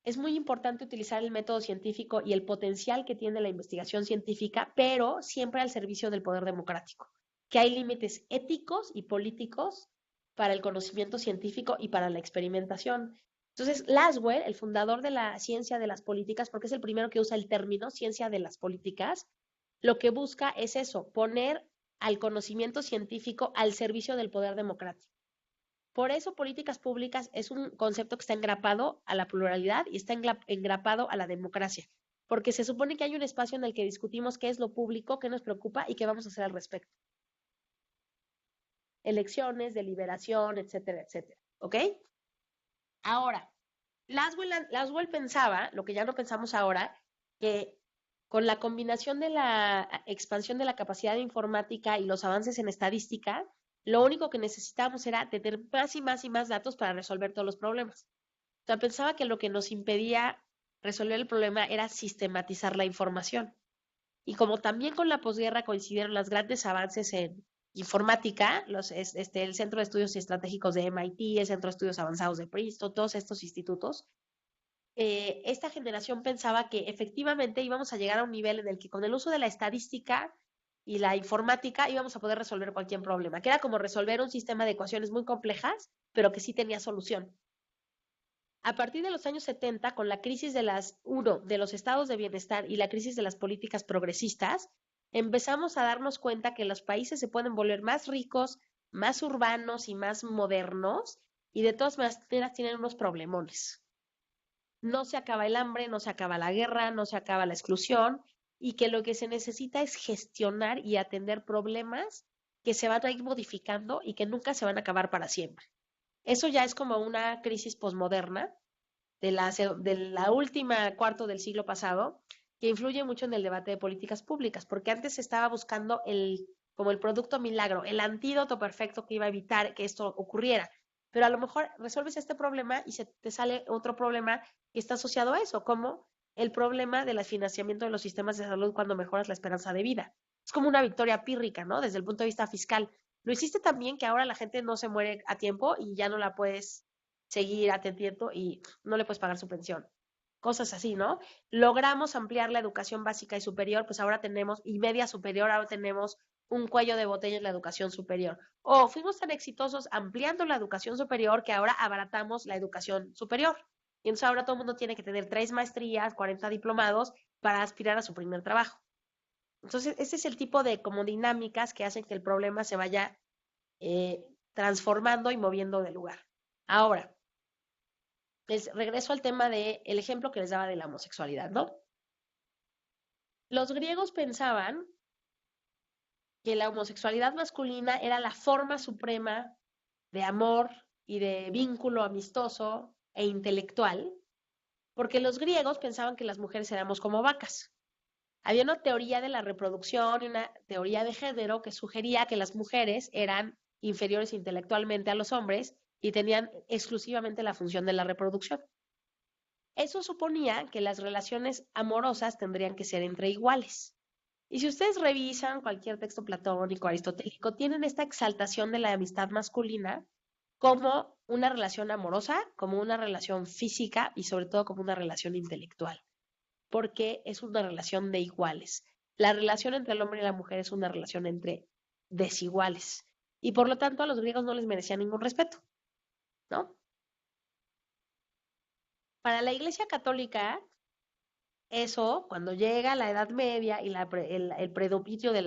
es muy importante utilizar el método científico y el potencial que tiene la investigación científica, pero siempre al servicio del poder democrático. que hay límites éticos y políticos para el conocimiento científico y para la experimentación. Entonces, Laswell, el fundador de la ciencia de las políticas, porque es el primero que usa el término ciencia de las políticas, lo que busca es eso, poner al conocimiento científico al servicio del poder democrático. Por eso políticas públicas es un concepto que está engrapado a la pluralidad y está engrapado a la democracia, porque se supone que hay un espacio en el que discutimos qué es lo público, qué nos preocupa y qué vamos a hacer al respecto. Elecciones, deliberación, etcétera, etcétera. ¿Ok? Ahora, Laswell pensaba, lo que ya no pensamos ahora, que con la combinación de la expansión de la capacidad de informática y los avances en estadística, lo único que necesitábamos era tener más y más y más datos para resolver todos los problemas. O sea, pensaba que lo que nos impedía resolver el problema era sistematizar la información. Y como también con la posguerra coincidieron los grandes avances en informática, el Centro de Estudios Estratégicos de MIT, el Centro de Estudios Avanzados de Princeton, todos estos institutos, esta generación pensaba que efectivamente íbamos a llegar a un nivel en el que con el uso de la estadística y la informática íbamos a poder resolver cualquier problema, que era como resolver un sistema de ecuaciones muy complejas, pero que sí tenía solución. A partir de los años 70, con la crisis de los estados de bienestar y la crisis de las políticas progresistas, empezamos a darnos cuenta que los países se pueden volver más ricos, más urbanos y más modernos, y de todas maneras tienen unos problemones. No se acaba el hambre, no se acaba la guerra, no se acaba la exclusión, y que lo que se necesita es gestionar y atender problemas que se van a ir modificando y que nunca se van a acabar para siempre. Eso ya es como una crisis posmoderna de la última cuarto del siglo pasado, que influye mucho en el debate de políticas públicas, porque antes se estaba buscando como el producto milagro, el antídoto perfecto que iba a evitar que esto ocurriera. Pero a lo mejor resuelves este problema y se te sale otro problema que está asociado a eso, como el problema del financiamiento de los sistemas de salud cuando mejoras la esperanza de vida. Es como una victoria pírrica, ¿no? Desde el punto de vista fiscal. Lo hiciste también que ahora la gente no se muere a tiempo y ya no la puedes seguir atendiendo y no le puedes pagar su pensión. Cosas así, ¿no? Logramos ampliar la educación básica y superior, pues ahora tenemos, y media superior, ahora tenemos un cuello de botella en la educación superior. O fuimos tan exitosos ampliando la educación superior que ahora abaratamos la educación superior. Y entonces ahora todo el mundo tiene que tener 3 maestrías, 40 diplomados para aspirar a su primer trabajo. Entonces, ese es el tipo de como dinámicas que hacen que el problema se vaya transformando y moviendo de lugar. Ahora, les regreso al tema del ejemplo que les daba de la homosexualidad, ¿no? Los griegos pensaban que la homosexualidad masculina era la forma suprema de amor y de vínculo amistoso e intelectual, porque los griegos pensaban que las mujeres éramos como vacas. Había una teoría de la reproducción y una teoría de género que sugería que las mujeres eran inferiores intelectualmente a los hombres y tenían exclusivamente la función de la reproducción. Eso suponía que las relaciones amorosas tendrían que ser entre iguales. Y si ustedes revisan cualquier texto platónico, aristotélico, tienen esta exaltación de la amistad masculina como una relación amorosa, como una relación física y sobre todo como una relación intelectual, porque es una relación de iguales. La relación entre el hombre y la mujer es una relación entre desiguales. Y por lo tanto a los griegos no les merecía ningún respeto, ¿no? Para la Iglesia Católica, eso, cuando llega la Edad Media y el predominio de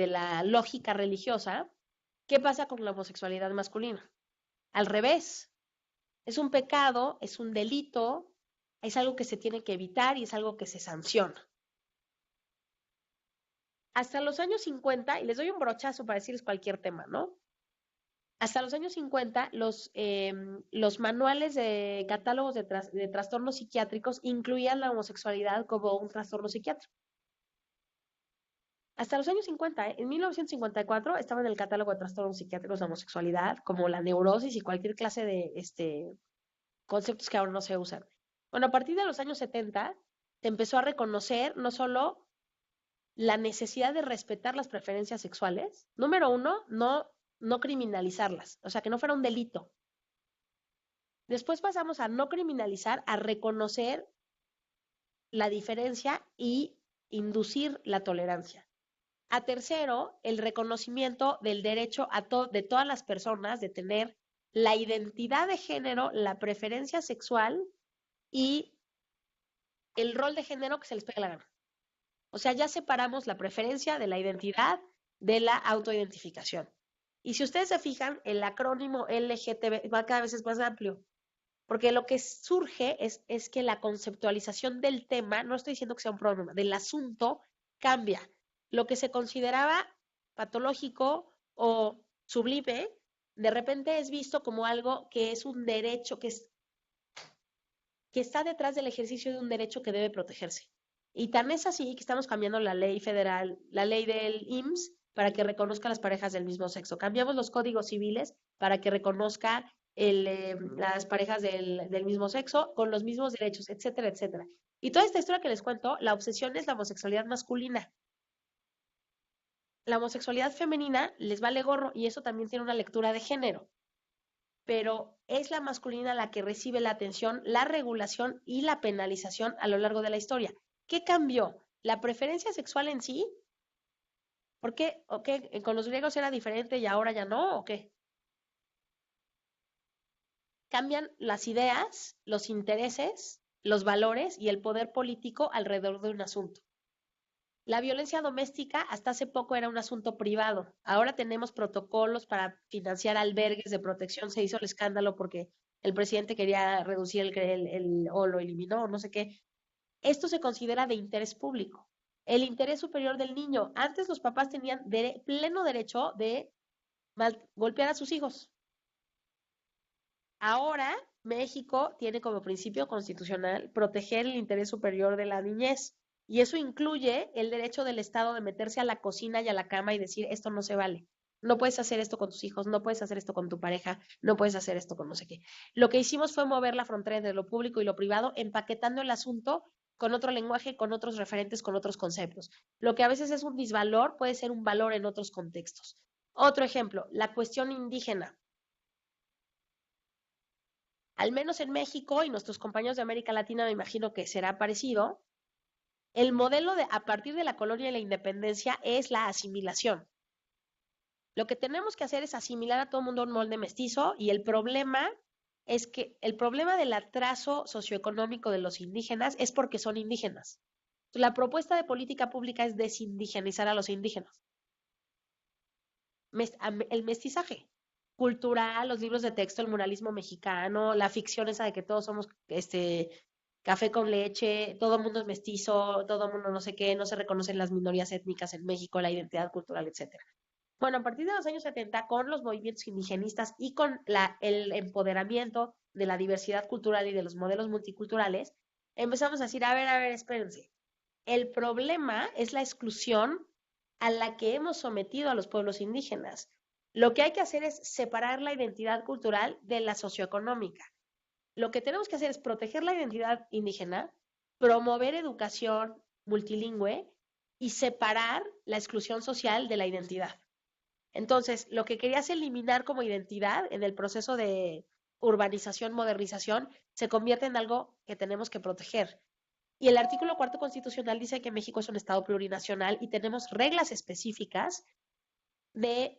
la lógica religiosa, ¿qué pasa con la homosexualidad masculina? Al revés, es un pecado, es un delito, es algo que se tiene que evitar y es algo que se sanciona. Hasta los años 50, y les doy un brochazo para decirles cualquier tema, ¿no? Hasta los años 50, los manuales de catálogos de trastornos psiquiátricos incluían la homosexualidad como un trastorno psiquiátrico. Hasta los años 50, en 1954, estaba en el catálogo de trastornos psiquiátricos la homosexualidad, como la neurosis y cualquier clase de conceptos que ahora no se usan. Bueno, a partir de los años 70, se empezó a reconocer no solo la necesidad de respetar las preferencias sexuales, número uno, no criminalizarlas, o sea, que no fuera un delito. Después pasamos a no criminalizar, a reconocer la diferencia y inducir la tolerancia. A tercero, el reconocimiento del derecho de todas las personas de tener la identidad de género, la preferencia sexual y el rol de género que se les pegue la gana. O sea, ya separamos la preferencia de la identidad de la autoidentificación. Y si ustedes se fijan, el acrónimo LGTB va cada vez es más amplio, porque lo que surge es que la conceptualización del tema, no estoy diciendo que sea un problema, del asunto cambia. Lo que se consideraba patológico o sublime, de repente es visto como algo que es un derecho, que está detrás del ejercicio de un derecho que debe protegerse. Y tan es así que estamos cambiando la ley federal, la ley del IMSS, para que reconozca las parejas del mismo sexo. Cambiamos los códigos civiles para que reconozca las parejas del mismo sexo con los mismos derechos, etcétera, etcétera. Y toda esta historia que les cuento, la obsesión es la homosexualidad masculina. La homosexualidad femenina les vale gorro y eso también tiene una lectura de género. Pero es la masculina la que recibe la atención, la regulación y la penalización a lo largo de la historia. ¿Qué cambió? ¿La preferencia sexual en sí? ¿Por qué? ¿O qué? ¿Con los griegos era diferente y ahora ya no? ¿O qué? Cambian las ideas, los intereses, los valores y el poder político alrededor de un asunto. La violencia doméstica hasta hace poco era un asunto privado. Ahora tenemos protocolos para financiar albergues de protección. Se hizo el escándalo porque el presidente quería reducir o lo eliminó, no sé qué. Esto se considera de interés público. El interés superior del niño. Antes los papás tenían pleno derecho de golpear a sus hijos. Ahora México tiene como principio constitucional proteger el interés superior de la niñez. Y eso incluye el derecho del Estado de meterse a la cocina y a la cama y decir, esto no se vale. No puedes hacer esto con tus hijos, no puedes hacer esto con tu pareja, no puedes hacer esto con no sé qué. Lo que hicimos fue mover la frontera entre lo público y lo privado, empaquetando el asunto con otro lenguaje, con otros referentes, con otros conceptos. Lo que a veces es un disvalor puede ser un valor en otros contextos. Otro ejemplo, la cuestión indígena. Al menos en México y nuestros compañeros de América Latina me imagino que será parecido. El modelo a partir de la colonia y la independencia es la asimilación. Lo que tenemos que hacer es asimilar a todo el mundo a un molde mestizo y el problema es que el problema del atraso socioeconómico de los indígenas es porque son indígenas. La propuesta de política pública es desindigenizar a los indígenas. El mestizaje cultural, los libros de texto, el muralismo mexicano, la ficción esa de que todos somos café con leche, todo el mundo es mestizo, todo el mundo no sé qué, no se reconocen las minorías étnicas en México, la identidad cultural, etcétera. Bueno, a partir de los años 70, con los movimientos indigenistas y con el empoderamiento de la diversidad cultural y de los modelos multiculturales, empezamos a decir, a ver, espérense. El problema es la exclusión a la que hemos sometido a los pueblos indígenas. Lo que hay que hacer es separar la identidad cultural de la socioeconómica. Lo que tenemos que hacer es proteger la identidad indígena, promover educación multilingüe y separar la exclusión social de la identidad. Entonces, lo que querías eliminar como identidad en el proceso de urbanización, modernización, se convierte en algo que tenemos que proteger. Y el artículo 4 constitucional dice que México es un estado plurinacional y tenemos reglas específicas de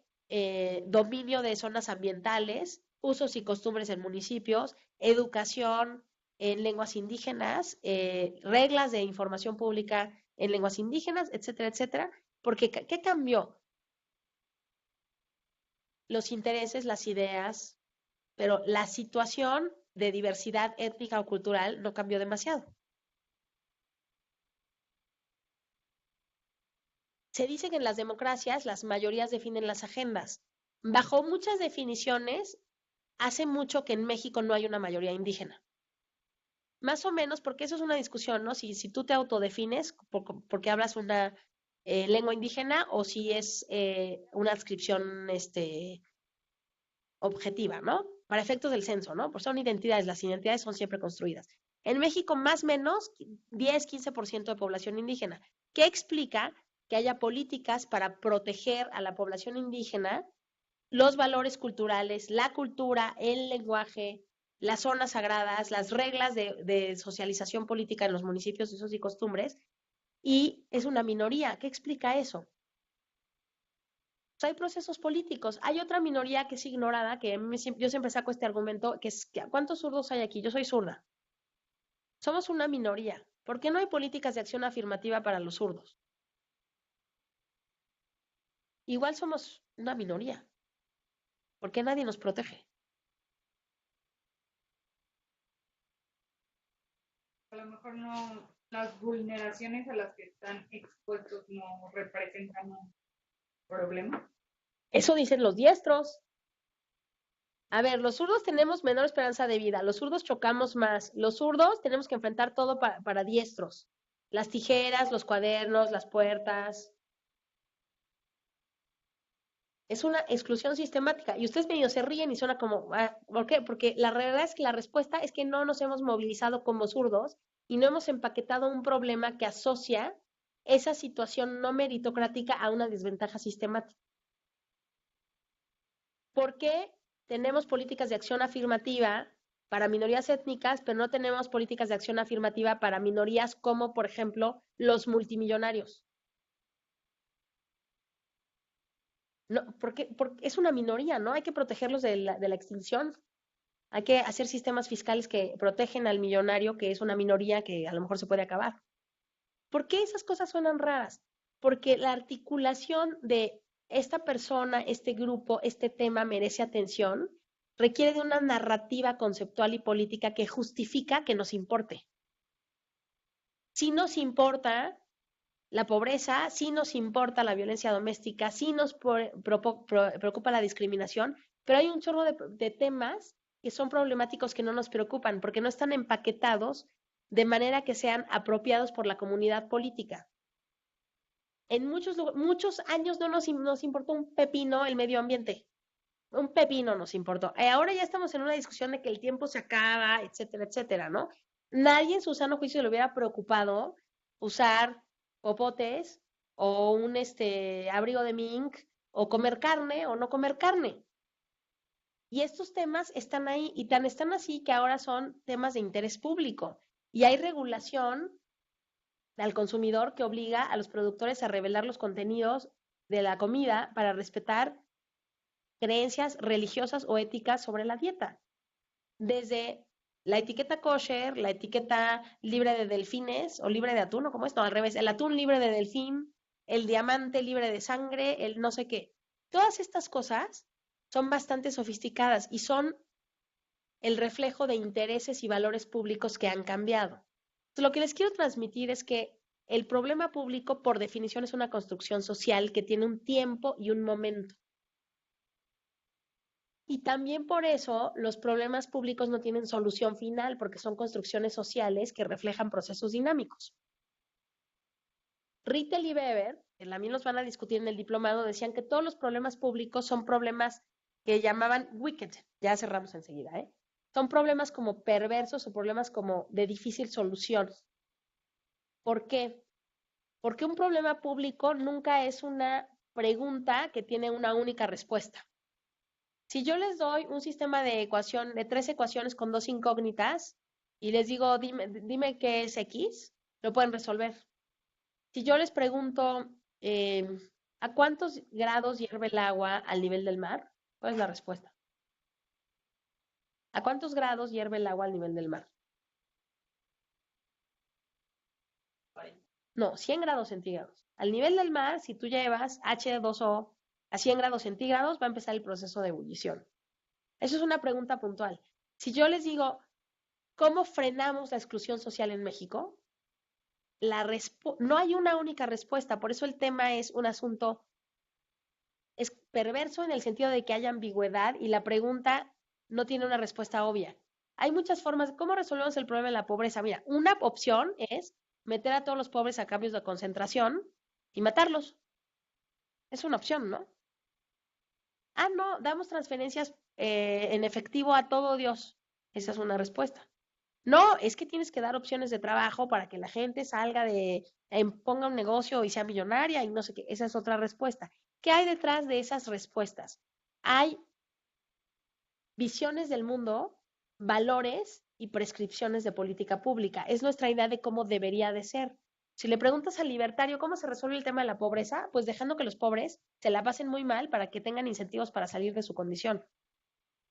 dominio de zonas ambientales, usos y costumbres en municipios, educación en lenguas indígenas, reglas de información pública en lenguas indígenas, etcétera, etcétera. Porque, ¿qué cambió? Los intereses, las ideas, pero la situación de diversidad étnica o cultural no cambió demasiado. Se dice que en las democracias las mayorías definen las agendas. Bajo muchas definiciones, hace mucho que en México no hay una mayoría indígena. Más o menos, porque eso es una discusión, ¿no? Si tú te autodefines porque hablas una lengua indígena o si es una adscripción objetiva, ¿no? Para efectos del censo, ¿no? Pues son identidades, las identidades son siempre construidas. En México, más o menos 10-15% de población indígena. ¿Qué explica que haya políticas para proteger a la población indígena, los valores culturales, la cultura, el lenguaje, las zonas sagradas, las reglas de socialización política en los municipios, usos y costumbres? Y es una minoría. ¿Qué explica eso? Pues hay procesos políticos. Hay otra minoría que es ignorada, que yo siempre saco este argumento, que es, ¿cuántos zurdos hay aquí? Yo soy zurda. Somos una minoría. ¿Por qué no hay políticas de acción afirmativa para los zurdos? Igual somos una minoría. ¿Por qué nadie nos protege? A lo mejor no, las vulneraciones a las que están expuestos no representan un problema. Eso dicen los diestros. A ver, los zurdos tenemos menor esperanza de vida, los zurdos chocamos más, los zurdos tenemos que enfrentar todo para diestros. Las tijeras, los cuadernos, las puertas. Es una exclusión sistemática. Y ustedes medio se ríen y suena como, ¿por qué? Porque la realidad es que la respuesta es que no nos hemos movilizado como zurdos y no hemos empaquetado un problema que asocia esa situación no meritocrática a una desventaja sistemática. ¿Por qué tenemos políticas de acción afirmativa para minorías étnicas, pero no tenemos políticas de acción afirmativa para minorías como, por ejemplo, los multimillonarios? No, porque es una minoría, ¿no? Hay que protegerlos de la extinción. Hay que hacer sistemas fiscales que protegen al millonario, que es una minoría que a lo mejor se puede acabar. ¿Por qué esas cosas suenan raras? Porque la articulación de esta persona, este grupo, este tema merece atención, requiere de una narrativa conceptual y política que justifica que nos importe. Si nos importa la pobreza, si nos importa la violencia doméstica, si nos preocupa la discriminación, pero hay un chorro de temas que son problemáticos que no nos preocupan porque no están empaquetados de manera que sean apropiados por la comunidad política. En muchos años no nos importó un pepino el medio ambiente. Un pepino nos importó. Ahora ya estamos en una discusión de que el tiempo se acaba, etcétera, etcétera, ¿no? Nadie en su sano juicio le hubiera preocupado usar popotes o un abrigo de mink o comer carne o no comer carne. Y estos temas están ahí y tan están así que ahora son temas de interés público. Y hay regulación al consumidor que obliga a los productores a revelar los contenidos de la comida para respetar creencias religiosas o éticas sobre la dieta. Desde la etiqueta kosher, la etiqueta libre de delfines o libre de atún, ¿o cómo es? No, al revés, el atún libre de delfín, el diamante libre de sangre, el no sé qué. Todas estas cosas son bastante sofisticadas y son el reflejo de intereses y valores públicos que han cambiado. Entonces, lo que les quiero transmitir es que el problema público, por definición, es una construcción social que tiene un tiempo y un momento. Y también por eso los problemas públicos no tienen solución final, porque son construcciones sociales que reflejan procesos dinámicos. Rittel y Weber, que también los van a discutir en el diplomado, decían que todos los problemas públicos son problemas que llamaban wicked. Ya cerramos enseguida, ¿eh? Son problemas como perversos o problemas como de difícil solución. ¿Por qué? Porque un problema público nunca es una pregunta que tiene una única respuesta. Si yo les doy un sistema de ecuación, de 3 ecuaciones con 2 incógnitas, y les digo, dime qué es X, lo pueden resolver. Si yo les pregunto, ¿a cuántos grados hierve el agua al nivel del mar? ¿Cuál es la respuesta? ¿A cuántos grados hierve el agua al nivel del mar? No, 100 grados centígrados. Al nivel del mar, si tú llevas H2O a 100 grados centígrados, va a empezar el proceso de ebullición. Eso es una pregunta puntual. Si yo les digo, ¿cómo frenamos la exclusión social en México? No hay una única respuesta, por eso el tema es un asunto, es perverso en el sentido de que haya ambigüedad y la pregunta no tiene una respuesta obvia. Hay muchas formas. ¿Cómo resolvemos el problema de la pobreza? Mira, una opción es meter a todos los pobres a cambios de concentración y matarlos. Es una opción, ¿no? Ah, no, damos transferencias en efectivo a todo Dios. Esa es una respuesta. No, es que tienes que dar opciones de trabajo para que la gente salga ponga un negocio y sea millonaria y no sé qué. Esa es otra respuesta. ¿Qué hay detrás de esas respuestas? Hay visiones del mundo, valores y prescripciones de política pública. Es nuestra idea de cómo debería de ser. Si le preguntas al libertario cómo se resuelve el tema de la pobreza, pues dejando que los pobres se la pasen muy mal para que tengan incentivos para salir de su condición.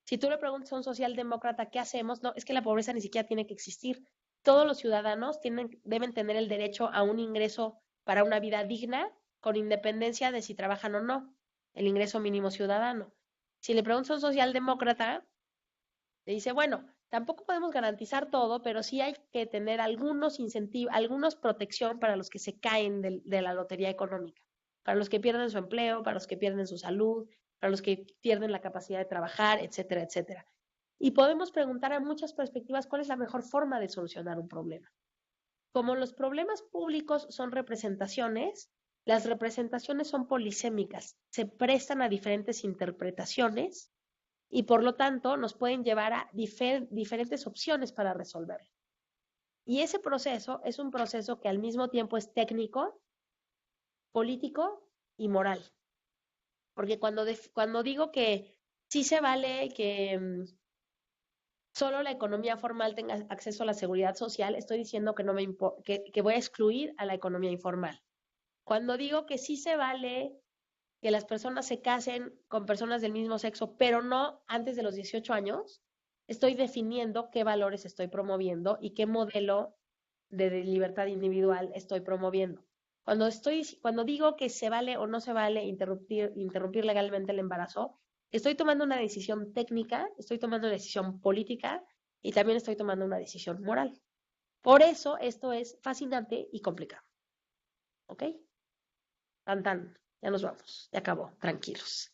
Si tú le preguntas a un socialdemócrata qué hacemos, no, es que la pobreza ni siquiera tiene que existir. Todos los ciudadanos deben tener el derecho a un ingreso para una vida digna, con independencia de si trabajan o no, el ingreso mínimo ciudadano. Si le preguntas a un socialdemócrata, le dice, bueno, tampoco podemos garantizar todo, pero sí hay que tener algunos incentivos, algunos protección para los que se caen de la lotería económica, para los que pierden su empleo, para los que pierden su salud, para los que pierden la capacidad de trabajar, etcétera, etcétera. Y podemos preguntar a muchas perspectivas cuál es la mejor forma de solucionar un problema. Como los problemas públicos son representaciones, las representaciones son polisémicas, se prestan a diferentes interpretaciones y por lo tanto nos pueden llevar a diferentes opciones para resolverlo. Y ese proceso es un proceso que al mismo tiempo es técnico, político y moral. Porque cuando digo que sí se vale que solo la economía formal tenga acceso a la seguridad social, estoy diciendo que, no me que voy a excluir a la economía informal. Cuando digo que sí se vale que las personas se casen con personas del mismo sexo, pero no antes de los 18 años, estoy definiendo qué valores estoy promoviendo y qué modelo de libertad individual estoy promoviendo. Cuando digo que se vale o no se vale interrumpir legalmente el embarazo, estoy tomando una decisión técnica, estoy tomando una decisión política y también estoy tomando una decisión moral. Por eso esto es fascinante y complicado. ¿Ok? Tan, tan. Ya nos vamos, ya acabó, tranquilos.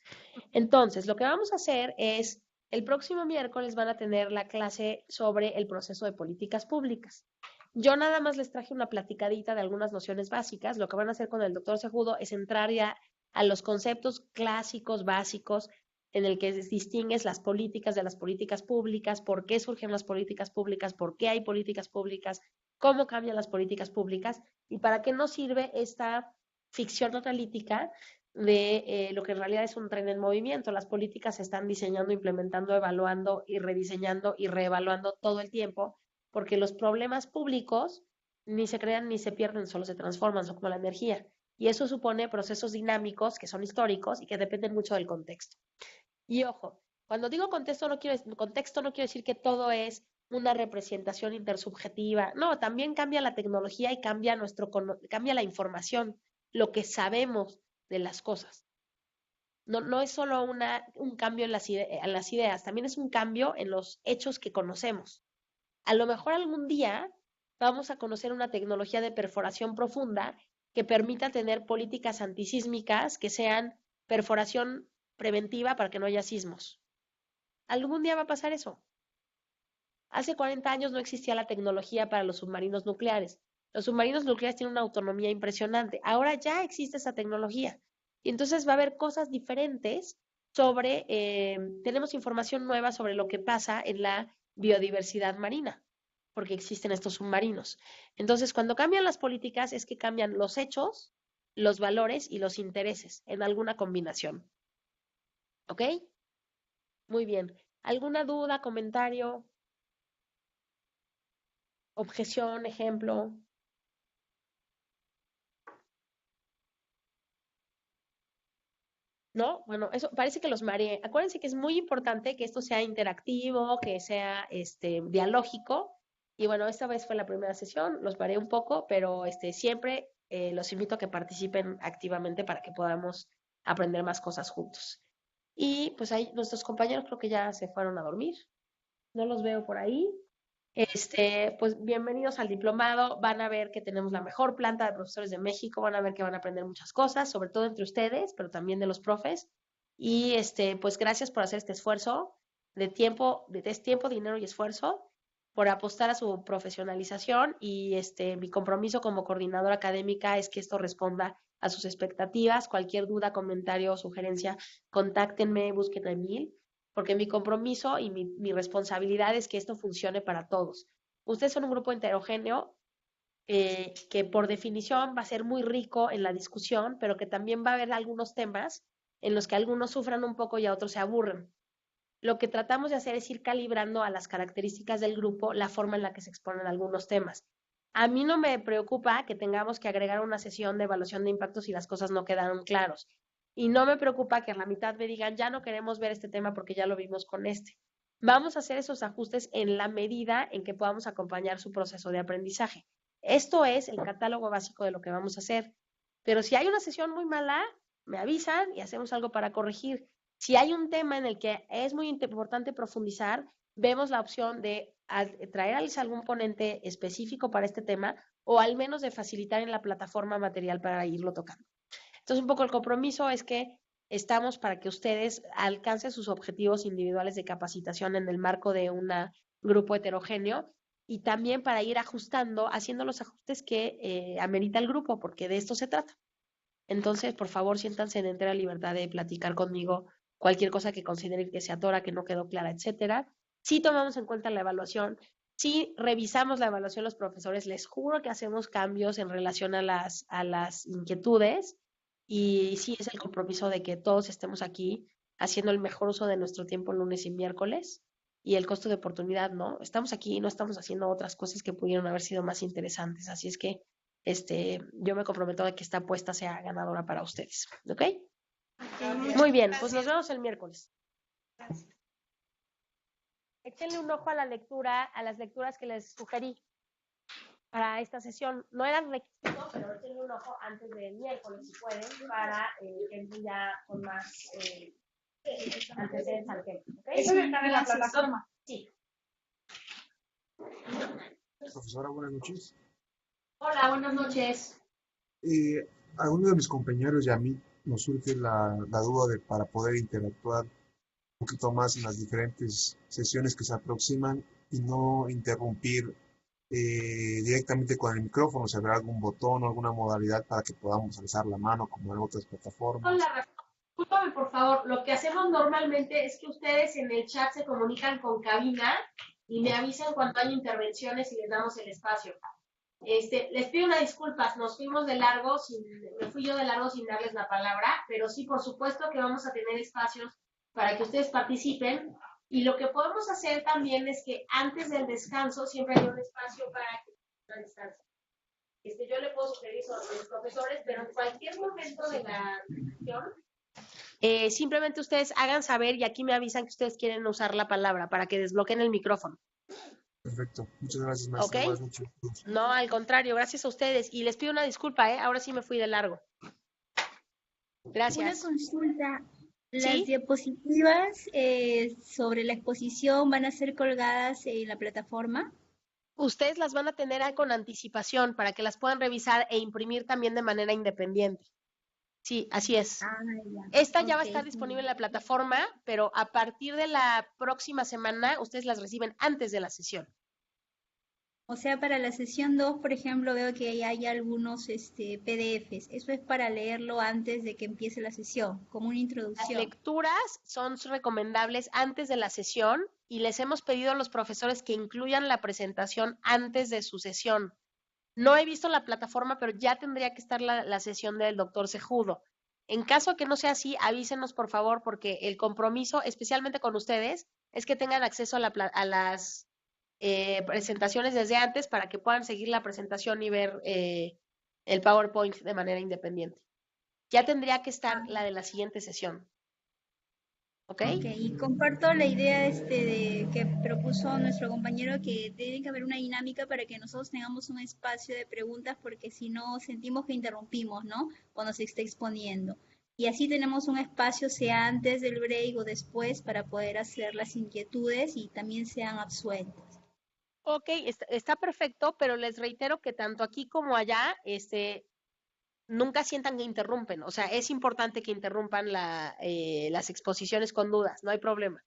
Entonces, lo que vamos a hacer es, el próximo miércoles van a tener la clase sobre el proceso de políticas públicas. Yo nada más les traje una platicadita de algunas nociones básicas. Lo que van a hacer con el doctor Cejudo es entrar ya a los conceptos clásicos, básicos, en el que distingues las políticas de las políticas públicas, por qué surgen las políticas públicas, por qué hay políticas públicas, cómo cambian las políticas públicas y para qué nos sirve esta ficción analítica de lo que en realidad es un tren en movimiento. Las políticas se están diseñando, implementando, evaluando y rediseñando y reevaluando todo el tiempo, porque los problemas públicos ni se crean ni se pierden, solo se transforman, son como la energía. Y eso supone procesos dinámicos que son históricos y que dependen mucho del contexto. Y ojo, cuando digo contexto no quiero decir que todo es una representación intersubjetiva. No, también cambia la tecnología y cambia la información, lo que sabemos de las cosas. No es solo un cambio en las ideas, también es un cambio en los hechos que conocemos. A lo mejor algún día vamos a conocer una tecnología de perforación profunda que permita tener políticas antisísmicas que sean perforación preventiva para que no haya sismos. Algún día va a pasar eso. Hace 40 años no existía la tecnología para los submarinos nucleares. Los submarinos nucleares tienen una autonomía impresionante. Ahora ya existe esa tecnología. Y entonces va a haber cosas diferentes tenemos información nueva sobre lo que pasa en la biodiversidad marina, porque existen estos submarinos. Entonces, cuando cambian las políticas es que cambian los hechos, los valores y los intereses en alguna combinación. ¿Ok? Muy bien. ¿Alguna duda, comentario, objeción, ejemplo? ¿No? Bueno, eso parece que los mareé. Acuérdense que es muy importante que esto sea interactivo, que sea dialógico. Y bueno, esta vez fue la primera sesión, los mareé un poco, pero siempre los invito a que participen activamente para que podamos aprender más cosas juntos. Y pues ahí nuestros compañeros creo que ya se fueron a dormir. No los veo por ahí. Pues bienvenidos al diplomado. Van a ver que tenemos la mejor planta de profesores de México. Van a ver que van a aprender muchas cosas, sobre todo entre ustedes, pero también de los profes. Y pues gracias por hacer este esfuerzo de tiempo, dinero y esfuerzo, por apostar a su profesionalización. Y mi compromiso como coordinadora académica es que esto responda a sus expectativas. Cualquier duda, comentario o sugerencia, contáctenme, busquen a Emil, porque mi compromiso y mi responsabilidad es que esto funcione para todos. Ustedes son un grupo heterogéneo que por definición va a ser muy rico en la discusión, pero que también va a haber algunos temas en los que algunos sufran un poco y a otros se aburren. Lo que tratamos de hacer es ir calibrando a las características del grupo la forma en la que se exponen algunos temas. A mí no me preocupa que tengamos que agregar una sesión de evaluación de impacto si las cosas no quedaron claros. Y no me preocupa que a la mitad me digan, ya no queremos ver este tema porque ya lo vimos con este. Vamos a hacer esos ajustes en la medida en que podamos acompañar su proceso de aprendizaje. Esto es el catálogo básico de lo que vamos a hacer. Pero si hay una sesión muy mala, me avisan y hacemos algo para corregir. Si hay un tema en el que es muy importante profundizar, vemos la opción de traer algún ponente específico para este tema o al menos de facilitar en la plataforma material para irlo tocando. Entonces, un poco el compromiso es que estamos para que ustedes alcancen sus objetivos individuales de capacitación en el marco de un grupo heterogéneo y también para ir ajustando, haciendo los ajustes que amerita el grupo, porque de esto se trata. Entonces, por favor, siéntanse en entera libertad de platicar conmigo cualquier cosa que consideren que se atora, que no quedó clara, etcétera. Si tomamos en cuenta la evaluación, si revisamos la evaluación los profesores, les juro que hacemos cambios en relación a las inquietudes y sí es el compromiso de que todos estemos aquí haciendo el mejor uso de nuestro tiempo lunes y miércoles y el costo de oportunidad, ¿no? Estamos aquí y no estamos haciendo otras cosas que pudieron haber sido más interesantes. Así es que yo me comprometo a que esta apuesta sea ganadora para ustedes, ¿ok? Muy bien, pues nos vemos el miércoles. Échenle un ojo a la lectura, a las lecturas que les sugerí para esta sesión. No eran requisitos, pero échenle un ojo antes del miércoles, si pueden, para que entren ya con más antecedentes al tema. ¿Okay? Eso está en la plataforma. Sí. Profesora, buenas noches. Hola, buenas noches. A algunos de mis compañeros y a mí nos surge la duda de para poder interactuar un poquito más en las diferentes sesiones que se aproximan y no interrumpir directamente con el micrófono, si habrá algún botón o alguna modalidad para que podamos alzar la mano como en otras plataformas. Hola, discúlpame por favor, lo que hacemos normalmente es que ustedes en el chat se comunican con cabina y me avisan cuando hay intervenciones y les damos el espacio. Les pido una disculpas, nos fuimos de largo, me fui yo de largo sin darles la palabra, pero sí, por supuesto que vamos a tener espacios para que ustedes participen. Y lo que podemos hacer también es que antes del descanso siempre hay un espacio para que la distancia. Yo le puedo sugerir a los profesores, pero en cualquier momento de la sesión, simplemente ustedes hagan saber y aquí me avisan que ustedes quieren usar la palabra para que desbloqueen el micrófono. Perfecto. Muchas gracias, maestra. ¿Okay? No, al contrario, gracias a ustedes. Y les pido una disculpa, ahora sí me fui de largo. Gracias. Una consulta. Las ¿Sí? diapositivas sobre la exposición van a ser colgadas en la plataforma. Ustedes las van a tener con anticipación para que las puedan revisar e imprimir también de manera independiente. Sí, así es. Esta ya va a estar disponible en la plataforma, pero a partir de la próxima semana ustedes las reciben antes de la sesión. O sea, para la sesión 2, por ejemplo, veo que hay algunos PDFs. Eso es para leerlo antes de que empiece la sesión, como una introducción. Las lecturas son recomendables antes de la sesión y les hemos pedido a los profesores que incluyan la presentación antes de su sesión. No he visto la plataforma, pero ya tendría que estar la sesión del doctor Cejudo. En caso que no sea así, avísenos por favor, porque el compromiso, especialmente con ustedes, es que tengan acceso a las presentaciones desde antes para que puedan seguir la presentación y ver el PowerPoint de manera independiente. Ya tendría que estar la de la siguiente sesión. ¿Ok? Y comparto la idea de que propuso nuestro compañero, que tiene que haber una dinámica para que nosotros tengamos un espacio de preguntas, porque si no sentimos que interrumpimos, ¿no? Cuando se está exponiendo. Y así tenemos un espacio, sea antes del break o después, para poder hacer las inquietudes y también sean absueltas. Ok, está perfecto, pero les reitero que tanto aquí como allá, nunca sientan que interrumpen. O sea, es importante que interrumpan las exposiciones con dudas, no hay problema.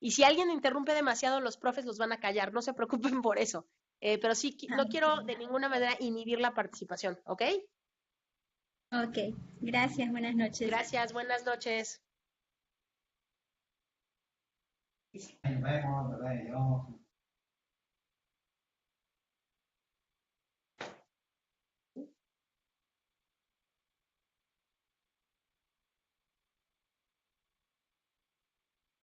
Y si alguien interrumpe demasiado, los profes los van a callar, no se preocupen por eso. Pero sí, no quiero de ninguna manera inhibir la participación, ¿ok? Ok, gracias, buenas noches. Gracias, buenas noches.